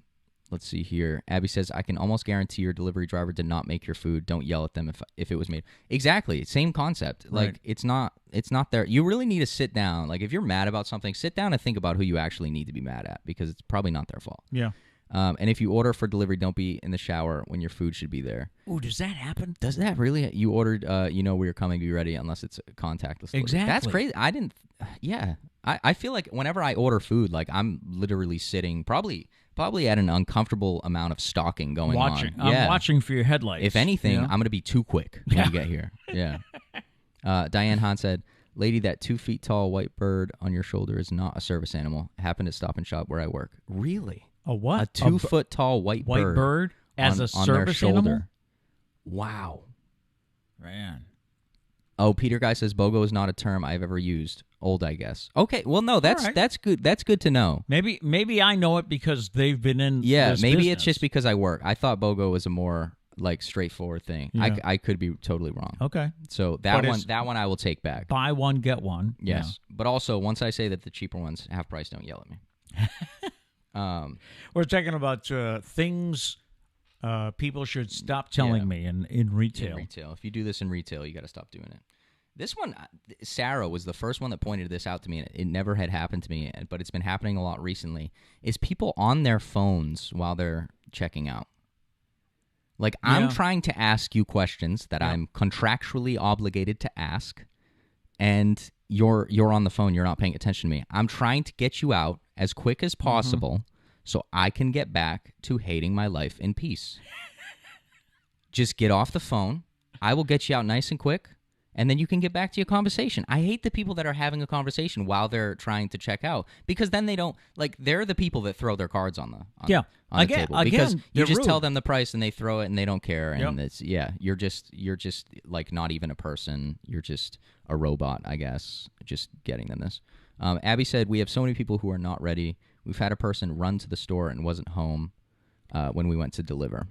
Let's see here. Abby says, I can almost guarantee your delivery driver did not make your food. Don't yell at them if it was made. Exactly. Same concept. Like, Right. it's not there. You really need to sit down. Like, if you're mad about something, sit down and think about who you actually need to be mad at, because it's probably not their fault. Yeah. And if you order for delivery, don't be in the shower when your food should be there. Ooh, does that happen? Does that really? You ordered, you know where you're coming, be ready, unless it's contactless delivery. Exactly. That's crazy. I didn't, yeah. I feel like whenever I order food, like, I'm literally sitting probably at an uncomfortable amount of stalking going on. I'm watching for your headlights. If anything, you know? I'm going to be too quick when you get here. Yeah. Diane Hahn said, lady, that 2 feet tall white bird on your shoulder is not a service animal. It happened at Stop and Shop where I work. Really? A what? A 2 foot tall white bird as a on their service shoulder. animal? Wow. Man. Oh, Peter Guy says BOGO is not a term I've ever used. Old, I guess. Okay, well, no, that's right. that's good. That's good to know. Maybe I know it because they've been in. Yeah, this maybe business. it's just because I work. I thought BOGO was a more like straightforward thing. Yeah. I could be totally wrong. Okay. So But that one I will take back. Buy one get one. Yes, but also once I say that the cheaper ones half price, don't yell at me. We're talking about things people should stop telling me in retail. In retail, if you do this in retail, you got to stop doing it. This one, Sarah was the first one that pointed this out to me, and it never had happened to me, but it's been happening a lot recently, is people on their phones while they're checking out. Like, I'm trying to ask you questions that I'm contractually obligated to ask, and you're on the phone, you're not paying attention to me. I'm trying to get you out as quick as possible so I can get back to hating my life in peace. Just get off the phone. I will get you out nice and quick. And then you can get back to your conversation. I hate the people that are having a conversation while they're trying to check out, because then they don't, like, they're the people that throw their cards on the table. Because you just tell them the price and they throw it and they don't care. And it's, you're just like not even a person. You're just a robot, I guess, just getting them this. Abby said, we have so many people who are not ready. We've had a person run to the store and wasn't home when we went to deliver.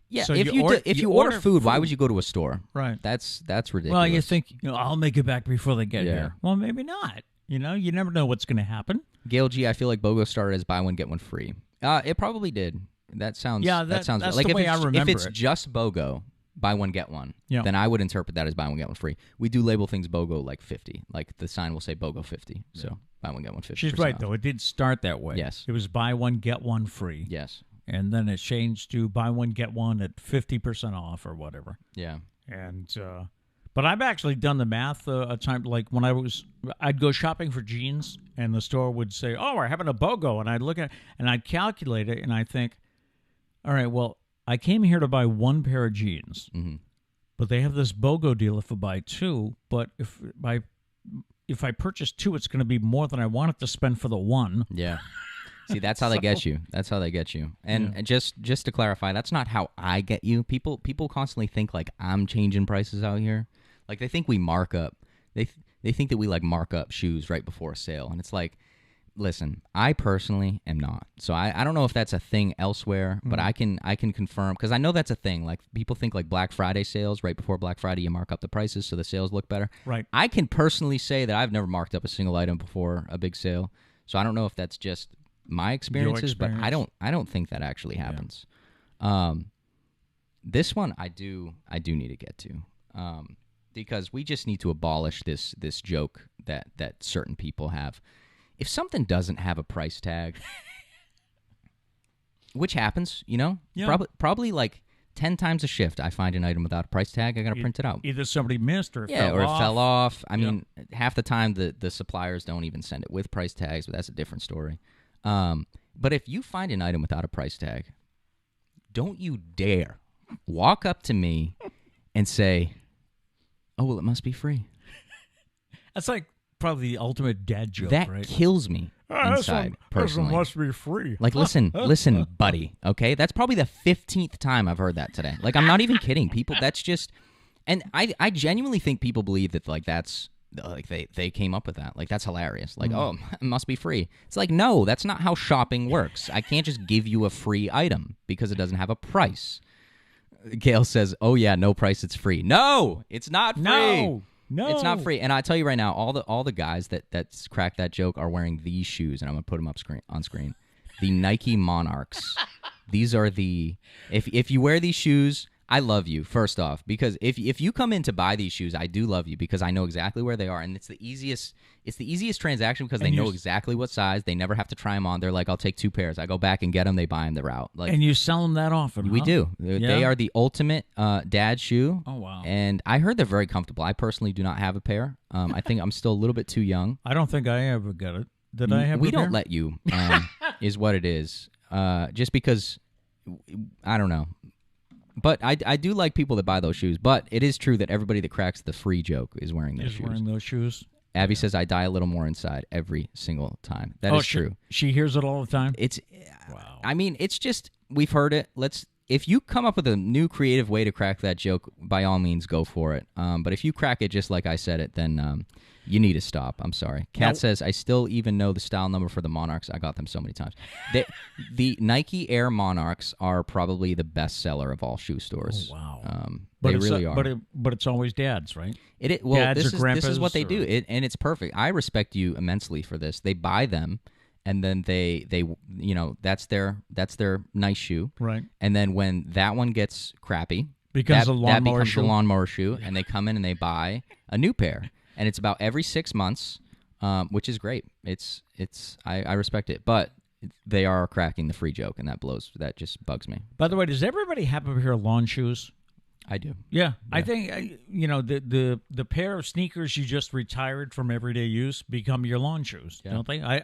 Yeah, So if you order food, why would you go to a store? Right. That's ridiculous. Well, you think, I'll make it back before they get here. Well, maybe not. You never know what's going to happen. Gail G, I feel like BOGO started as buy one get one free. It probably did. That sounds that sounds that's like the way I remember if it's it. just BOGO, buy one get one, then I would interpret that as buy one get one free. We do label things BOGO like 50, like the sign will say BOGO 50. So buy one get one 50. She's right though. It did start that way. Yes. It was buy one get one free. Yes. And then it changed to buy one get one at 50% off or whatever. Yeah. And but I've actually done the math a time, like when I'd go shopping for jeans and the store would say, "Oh, we're having a BOGO," and I'd look at it and I'd calculate it and I think, all right, well, I came here to buy one pair of jeans, but they have this BOGO deal if I buy two. But if I purchase two, it's going to be more than I wanted to spend for the one. Yeah. See, that's how they get you. That's how they get you. And just to clarify, that's not how I get you. People constantly think like I'm changing prices out here. Like they think we mark up. They think that we like mark up shoes right before a sale, and it's like, listen, I personally am not. So I don't know if that's a thing elsewhere, but I can confirm, because I know that's a thing. Like people think like Black Friday sales, right before Black Friday you mark up the prices so the sales look better. Right. I can personally say that I've never marked up a single item before a big sale. So I don't know if that's just my experiences, but I don't think that actually happens. This one I do need to get to, because we just need to abolish this joke that certain people have. If something doesn't have a price tag, which happens, probably like 10 times a shift, I find an item without a price tag, I got to print it out. Either somebody missed or it it fell off. I mean, Yeah. half the time the suppliers don't even send it with price tags, but that's a different story. But if you find an item without a price tag, don't you dare walk up to me and say, "Oh, well, it must be free." That's like probably the ultimate dad joke, That right? kills me inside, personally. This one must be free. Like, listen, buddy, okay? That's probably the 15th time I've heard that today. Like, I'm not even kidding. People, that's just... And I genuinely think people believe that, like, that's... Like, they came up with that. Like, that's hilarious. Like, oh, it must be free. It's like, no, that's not how shopping works. I can't just give you a free item because it doesn't have a price. Gail says, oh, yeah, no price, it's free. No, it's not free. No, it's not free. And I tell you right now, all the guys that's cracked that joke are wearing these shoes, and I'm gonna put them on screen. The Nike Monarchs. These are the if you wear these shoes, I love you, first off, because if you come in to buy these shoes, I do love you because I know exactly where they are, and it's the easiest transaction because they know exactly what size. They never have to try them on. They're like, I'll take 2 pairs. I go back and get them. They buy them. They're out. Like, and you sell them that often? We huh? do. They are the ultimate dad shoe. Oh, wow. And I heard they're very comfortable. I personally do not have a pair. I think I'm still a little bit too young. I don't think I ever got it. Did I have? We a pair? don't let you. Is what it is. Just because I don't know. But I do like people that buy those shoes. But it is true that everybody that cracks the free joke is wearing those shoes. Wearing those shoes. Abby says, I die a little more inside every single time. That is true. She hears it all the time? Wow. I mean, it's just, we've heard it. If you come up with a new creative way to crack that joke, by all means, go for it. But if you crack it just like I said it, then you need to stop. I'm sorry. Kat says, I still even know the style number for the Monarchs. I got them so many times. The Nike Air Monarchs are probably the best seller of all shoe stores. Oh, wow. They really are. But it's always dads, right? Well, dads or grandpas, this is what they do, and it's perfect. I respect you immensely for this. They buy them, and then they that's their nice shoe, right? And then when that one gets crappy, that becomes a lawnmower shoe, and they come in and they buy a new pair, and it's about every 6 months, which is great. I respect it, but they are cracking the free joke, and that just bugs me. By the way, does everybody have a pair of lawn shoes? I do. Yeah. I think the pair of sneakers you just retired from everyday use become your lawn shoes, don't they?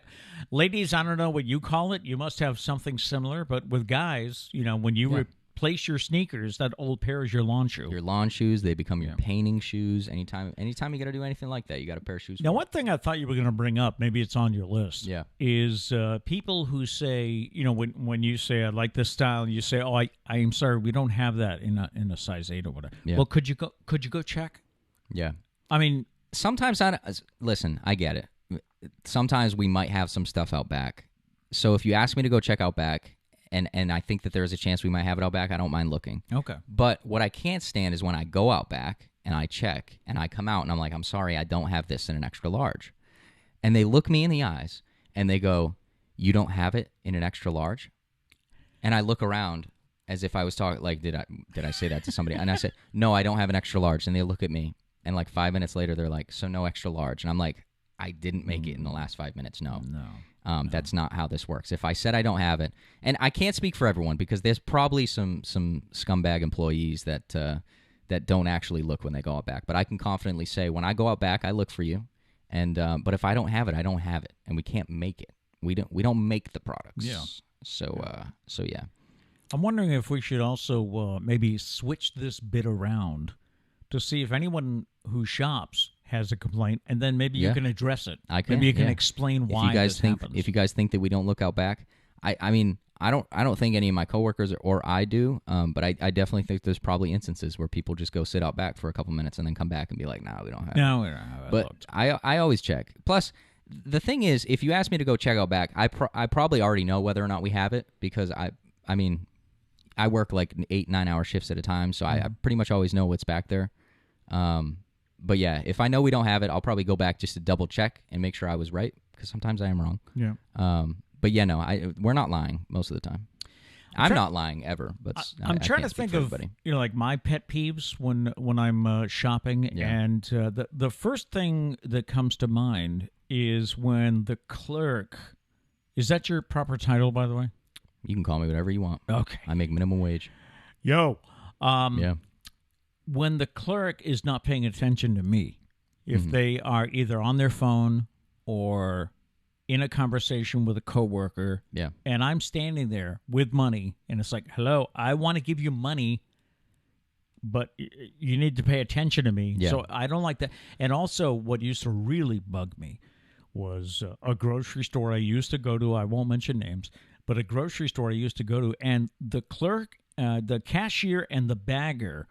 Ladies, I don't know what you call it. You must have something similar, but with guys, when you replace your sneakers, that old pair is your lawn shoe. Your lawn shoes, they become your painting shoes. Anytime you got to do anything like that, you got a pair of shoes. Now, one thing I thought you were going to bring up, maybe it's on your list, is people who say, when you say I like this style, you say, oh, I am sorry, we don't have that in a size 8 or whatever. Yeah. Well, could you go check? Yeah. I mean, sometimes listen, I get it. Sometimes we might have some stuff out back. So if you ask me to go check out back, and I think that there's a chance we might have it out back, I don't mind looking. Okay. But what I can't stand is when I go out back and I check and I come out and I'm like, I'm sorry, I don't have this in an extra large. And they look me in the eyes and they go, you don't have it in an extra large? And I look around as if I was talking, like, did I say that to somebody? And I said, no, I don't have an extra large. And they look at me and like 5 minutes later, they're like, so no extra large. And I'm like, I didn't make it in the last 5 minutes. No. That's not how this works. If I said I don't have it, and I can't speak for everyone because there's probably some scumbag employees that don't actually look when they go out back. But I can confidently say when I go out back, I look for you. And but if I don't have it, I don't have it, and we can't make it. We don't make the products. Yeah. So yeah. I'm wondering if we should also maybe switch this bit around to see if anyone who shops has a complaint, and then maybe you can address it. Maybe you can explain why this happens. If you guys think that we don't look out back, I mean, I don't think any of my coworkers or I do, but I definitely think there's probably instances where people just go sit out back for a couple minutes and then come back and be like, we don't have it. No, we don't have it. But I always check. Plus, the thing is, if you ask me to go check out back, I probably already know whether or not we have it because I mean, I work like 8-9 hour shifts at a time, so I pretty much always know what's back there. But yeah, if I know we don't have it, I'll probably go back just to double check and make sure I was right because sometimes I am wrong. Yeah. But yeah, no, we're not lying most of the time. I'm not lying ever, but I'm trying to think of like my pet peeves when I'm shopping, and the first thing that comes to mind is when the clerk. Is that your proper title, by the way? You can call me whatever you want. Okay. I make minimum wage. Yo. Yeah. When the clerk is not paying attention to me, if they are either on their phone or in a conversation with a coworker, and I'm standing there with money, and it's like, hello, I want to give you money. but you need to pay attention to me. Yeah. So I don't like that. And also, what used to really bug me was a grocery store I used to go to. I won't mention names, but a grocery store I used to go to, and the clerk, the cashier, and the bagger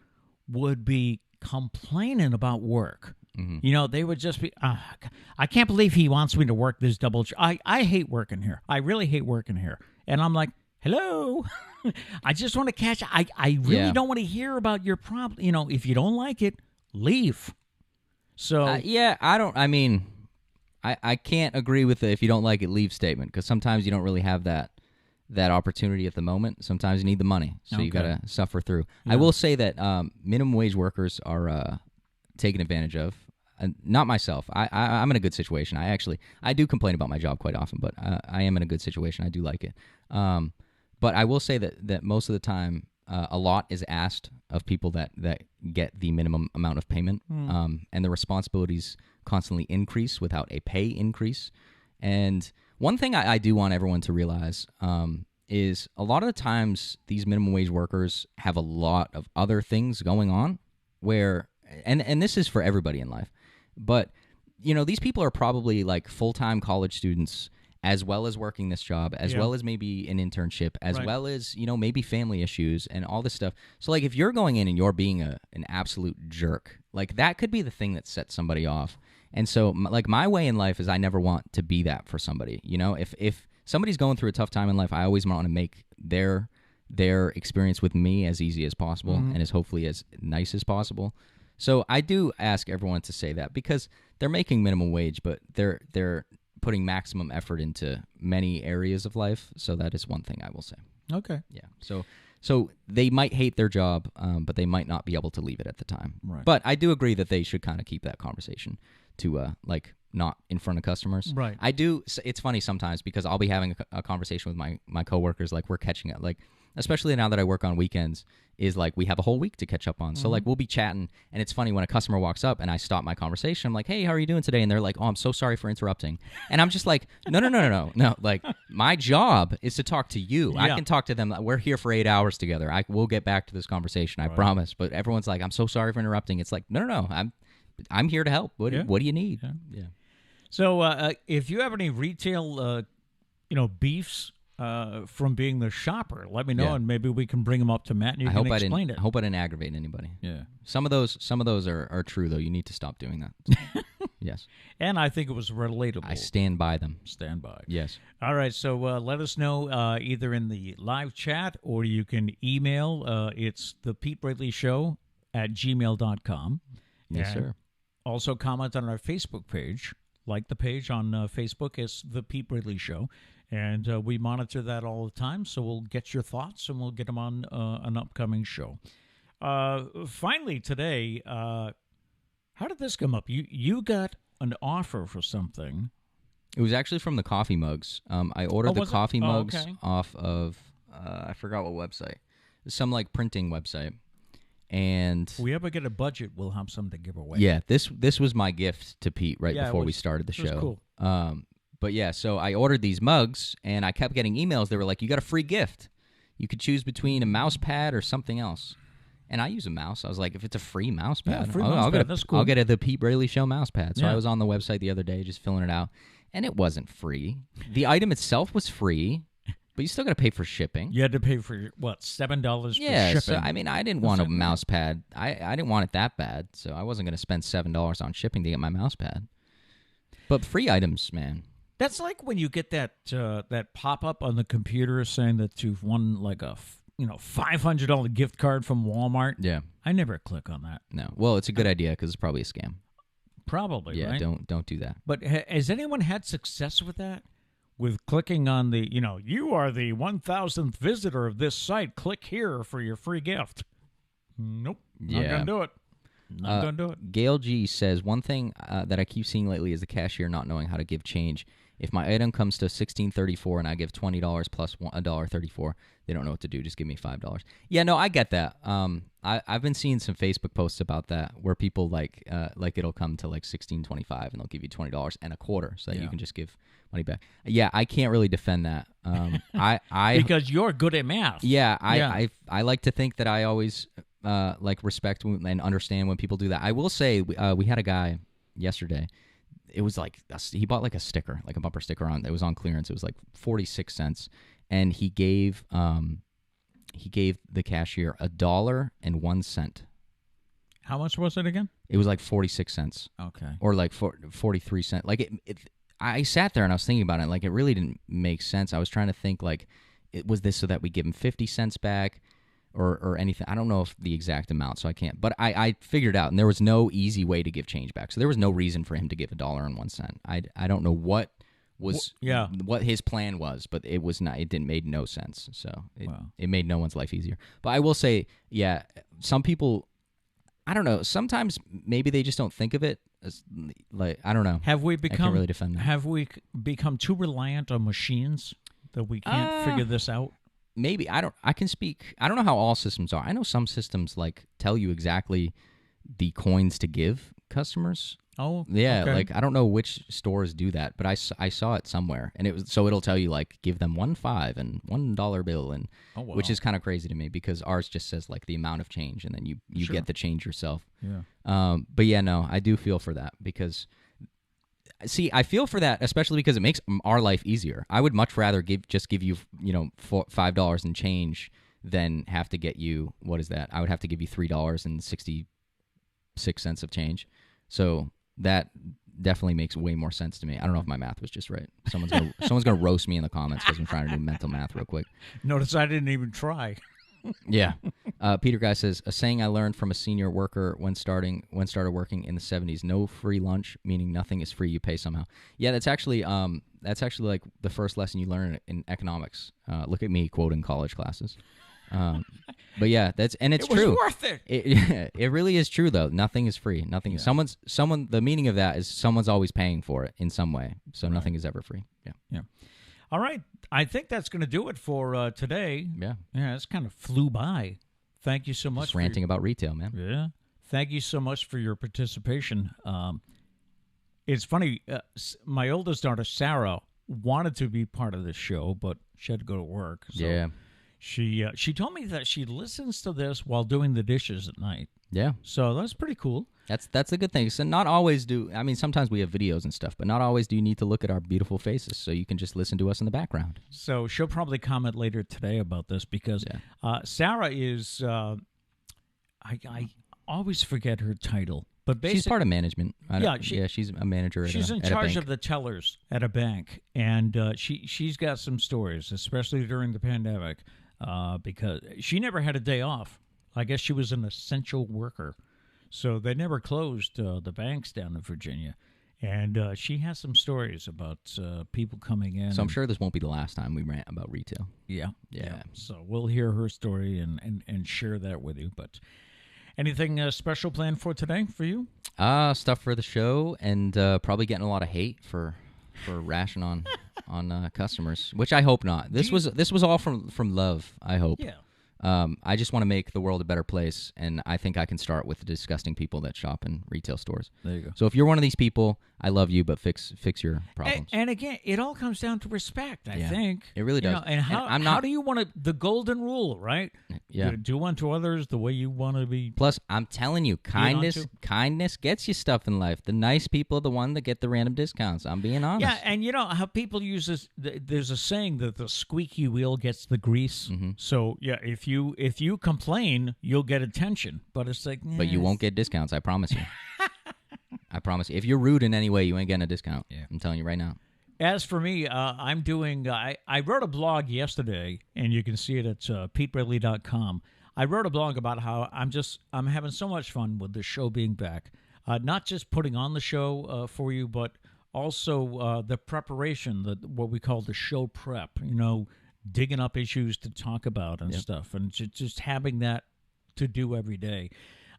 would be complaining about work. Mm-hmm. You know, they would just be, I can't believe he wants me to work this double. I hate working here. I really hate working here. And I'm like, hello. I just want to catch. I really don't want to hear about your problem. You know, if you don't like it, leave. So I can't agree with the if you don't like it, leave statement, because sometimes you don't really have that opportunity at the moment. Sometimes you need the money, so you got to suffer through. Yeah. I will say that minimum wage workers are taken advantage of. Not myself. I'm in a good situation. I do complain about my job quite often, but I am in a good situation. I do like it. But I will say that most of the time, a lot is asked of people that get the minimum amount of payment, and the responsibilities constantly increase without a pay increase. And one thing I do want everyone to realize is a lot of the times these minimum wage workers have a lot of other things going on where, and this is for everybody in life, but you know, these people are probably like full-time college students, as well as working this job, as well as maybe an internship, as well as, you know, maybe family issues and all this stuff. So, like, if you're going in and you're being an absolute jerk, like, that could be the thing that sets somebody off. And so, like, my way in life is I never want to be that for somebody. You know, if somebody's going through a tough time in life, I always want to make their experience with me as easy as possible and as hopefully as nice as possible. So I do ask everyone to say that, because they're making minimum wage, but they're putting maximum effort into many areas of life. So that is one thing I will say. Okay. Yeah. So they might hate their job, but they might not be able to leave it at the time. Right. But I do agree that they should kind of keep that conversation to like not in front of customers. Right. I do. It's funny sometimes because I'll be having a conversation with my coworkers, like we're catching up, like especially now that I work on weekends, is like we have a whole week to catch up on. So like we'll be chatting, and it's funny when a customer walks up and I stop my conversation. I'm like, hey, how are you doing today? And they're like, oh, I'm so sorry for interrupting. And I'm just like, no. Like, my job is to talk to you. Yeah. I can talk to them. We're here for 8 hours together. We'll get back to this conversation. I promise. But everyone's like, I'm so sorry for interrupting. It's like, no. I'm here to help. What do you need? Yeah. So if you have any retail, beefs from being the shopper, let me know, and maybe we can bring them up to Matt and you can explain it. I hope I didn't aggravate anybody. Yeah. Some of those are true, though. You need to stop doing that. Yes. And I think it was relatable. I stand by them. Stand by. Yes. All right. So let us know either in the live chat or you can email. It's the Pete Braley Show at gmail.com. Yes, sir. Also comment on our Facebook page. Like the page on Facebook. It's the Pete Braley Show. And we monitor that all the time, so we'll get your thoughts and we'll get them on an upcoming show. Finally, today, how did this come up? You got an offer for something. It was actually from the coffee mugs. I ordered the coffee mugs off of, I forgot what website. Some like printing website. And if we ever get a budget, we'll have some to give away. Yeah, this was my gift to Pete before we started the show. It was cool. But yeah, so I ordered these mugs, and I kept getting emails. They were like, you got a free gift. You could choose between a mouse pad or something else. And I use a mouse. I was like, if it's a free mouse pad, that's cool. I'll get the Pete Braley Show mouse pad. So Yeah. I was on the website the other day just filling it out, and it wasn't free. The item itself was free, but you still got to pay for shipping. You had to pay for, what, $7 for Yeah, shipping? so I mean, I didn't want a mouse pad. I didn't want it that bad, so I wasn't going to spend $7 on shipping to get my mouse pad. But free items, man. That's like when you get that pop-up on the computer saying that you've won like a $500 gift card from Walmart. Yeah. I never click on that. No. Well, it's a good idea because it's probably a scam. Probably, Yeah, right? don't do that. But has anyone had success with that? With clicking on the, you are the 1,000th visitor of this site. Click here for your free gift. Nope. Not going to do it. Not going to do it. Gail G says, one thing that I keep seeing lately is the cashier not knowing how to give change. If my item comes to $16.34 and I give $20 plus $1.34, they don't know what to do. Just give me $5. Yeah, no, I get that. I've been seeing some Facebook posts about that where people like it'll come to like $16.25 and they'll give you $20 and a quarter so that you can just give money back. Yeah, I can't really defend that. I because you're good at math. Yeah, I like to think that I always respect and understand when people do that. I will say we had a guy yesterday. It was like he bought like a sticker, like a bumper sticker on. It was on clearance. It was like 46 cents, and he gave the cashier $1.01. How much was it again? It was like 46 cents. Okay. Or like 43 cents. Like I sat there and I was thinking about it. Like it really didn't make sense. I was trying to think like, was this so that we give him 50 cents back? Or anything. I don't know if the exact amount, so I can't. But I figured it out, and there was no easy way to give change back. So there was no reason for him to give $1.01. I don't know what was what his plan was, but it was not. It didn't made no sense. So it made no one's life easier. But I will say, yeah, some people, I don't know. Sometimes maybe they just don't think of it as like I don't know. Have we I can't really defend that. Have we become too reliant on machines that we can't figure this out? Maybe I don't know how all systems are. I know some systems like tell you exactly the coins to give customers. Oh, yeah. Okay. Like I don't know which stores do that, but I saw it somewhere, and it'll tell you like give them 1 $5 and $1 bill, and which is kind of crazy to me because ours just says like the amount of change, and then you Sure. get the change yourself. Yeah. But yeah, no, I do feel for that because. See, I feel for that, especially because it makes our life easier. I would much rather give you, $5 and change than have to get you, what is that? I would have to give you $3.66 of change. So that definitely makes way more sense to me. I don't know if my math was just right. Someone's gonna roast me in the comments because I'm trying to do mental math real quick. Notice I didn't even try. Yeah. Peter Guy says, a saying I learned from a senior worker when started working in the 70s, no free lunch, meaning nothing is free, you pay somehow. Yeah, that's actually like the first lesson you learn in economics. Look at me quoting college classes. But yeah, it's true. It was worth it. It really is true though. Nothing is free. Nothing. Yeah. The meaning of that is someone's always paying for it in some way. So nothing is ever free. Yeah. Yeah. All right. I think that's going to do it for today. Yeah. Yeah, it's kind of flew by. Thank you so much. Just ranting about retail, man. Yeah. Thank you so much for your participation. It's funny. My oldest daughter, Sarah, wanted to be part of this show, but she had to go to work. So yeah. She told me that she listens to this while doing the dishes at night. Yeah. So that's pretty cool. That's a good thing. So not always sometimes we have videos and stuff, but not always do you need to look at our beautiful faces. So you can just listen to us in the background. So she'll probably comment later today about this because Sarah is, I always forget her title, but basically she's part of management. She's a manager. She's in charge of the tellers at a bank, and she's got some stories, especially during the pandemic, because she never had a day off. I guess she was an essential worker. So they never closed the banks down in Virginia. And she has some stories about people coming in. So I'm sure this won't be the last time we rant about retail. Yeah. So we'll hear her story and share that with you. But anything special planned for today for you? Stuff for the show and probably getting a lot of hate for rashing on customers, which I hope not. This was all from love, I hope. Yeah. I just want to make the world a better place, and I think I can start with the disgusting people that shop in retail stores. There you go. So if you're one of these people, I love you, but fix your problems. And again, it all comes down to respect, I think. It really does. And how do you want to, the golden rule, right? Yeah. Do unto others the way you want to be. Plus, I'm telling you, kindness gets you stuff in life. The nice people are the one that get the random discounts. I'm being honest. Yeah, and you know how people use this, there's a saying that the squeaky wheel gets the grease. Mm-hmm. So, yeah, if you complain, you'll get attention. But it's like, but you won't get discounts, I promise you. I promise you. If you're rude in any way, you ain't getting a discount. Yeah. I'm telling you right now. As for me, I'm doing, I wrote a blog yesterday, and you can see it at PeteBraley.com. I wrote a blog about how I'm having so much fun with the show being back. Not just putting on the show for you, but also the preparation, what we call the show prep, digging up issues to talk about and stuff, and just having that to do every day.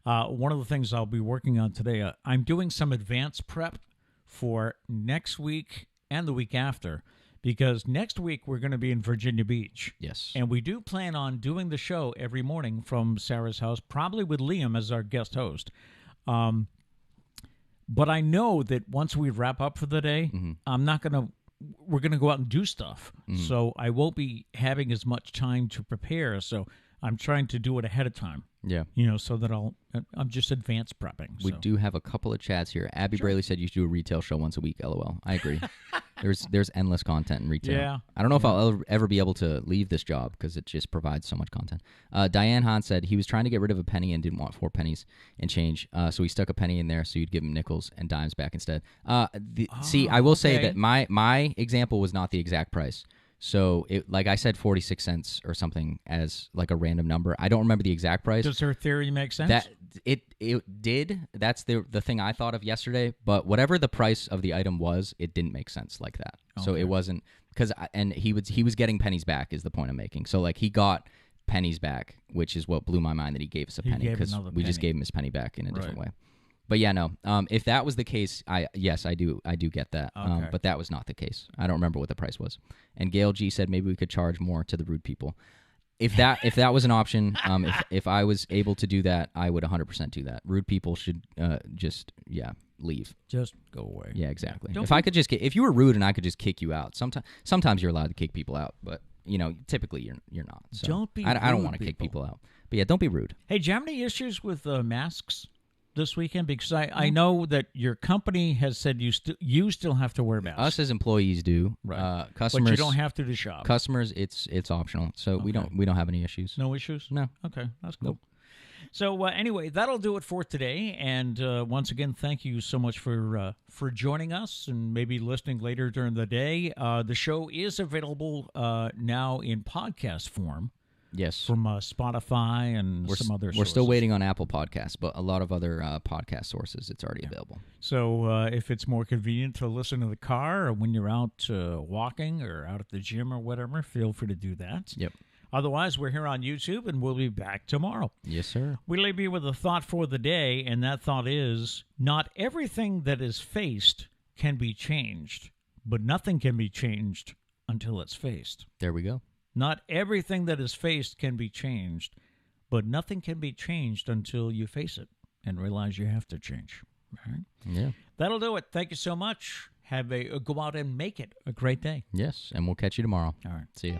One of the things I'll be working on today, I'm doing some advanced prep for next week and the week after, because next week we're going to be in Virginia Beach. Yes. And we do plan on doing the show every morning from Sarah's house, probably with Liam as our guest host. But I know that once we wrap up for the day, we're going to go out and do stuff. So I won't be having as much time to prepare. So I'm trying to do it ahead of time. Yeah. So that I'm just advanced prepping. We so. do have a couple of chats here. Abby Braley said you should do a retail show once a week. LOL. I agree. There's endless content in retail. Yeah. I don't know if I'll ever be able to leave this job because it just provides so much content. Diane Hahn said he was trying to get rid of a penny and didn't want 4 pennies and change, so he stuck a penny in there so you'd give him nickels and dimes back instead. See, I will say that my example was not the exact price. So, like I said, 46 cents or something as like a random number. I don't remember the exact price. Does her theory make sense? That it did. That's the thing I thought of yesterday. But whatever the price of the item was, it didn't make sense like that. Okay. So it wasn't because he was getting pennies back is the point I'm making. So like he got pennies back, which is what blew my mind that he gave us a penny because we just gave him his penny back in a different way. But yeah, no. If that was the case, I do get that. Okay. But that was not the case. I don't remember what the price was. And Gail G said maybe we could charge more to the rude people. If that was an option, if I was able to do that, I would 100% do that. Rude people should just leave. Just go away. Yeah, exactly. If you were rude and I could just kick you out. Sometimes you're allowed to kick people out, but typically you're not. So don't be. I don't want to kick people out. But yeah, don't be rude. Hey, do you have any issues with masks this weekend? Because I know that your company has said you still have to wear masks. Us as employees do. Right. Customers, but you don't have to shop. Customers, it's optional. So we don't have any issues. No issues? No. Okay, that's cool. Nope. So anyway, that'll do it for today. And once again, thank you so much for joining us and maybe listening later during the day. The show is available now in podcast form. Yes. From Spotify and some other sources. We're still waiting on Apple Podcasts, but a lot of other podcast sources, it's already available. So if it's more convenient to listen to the car or when you're out walking or out at the gym or whatever, feel free to do that. Yep. Otherwise, we're here on YouTube, and we'll be back tomorrow. Yes, sir. We leave you with a thought for the day, and that thought is, not everything that is faced can be changed, but nothing can be changed until it's faced. There we go. Not everything that is faced can be changed, but nothing can be changed until you face it and realize you have to change. All right? Yeah. That'll do it. Thank you so much. Go out and make it a great day. Yes, and we'll catch you tomorrow. All right. See you.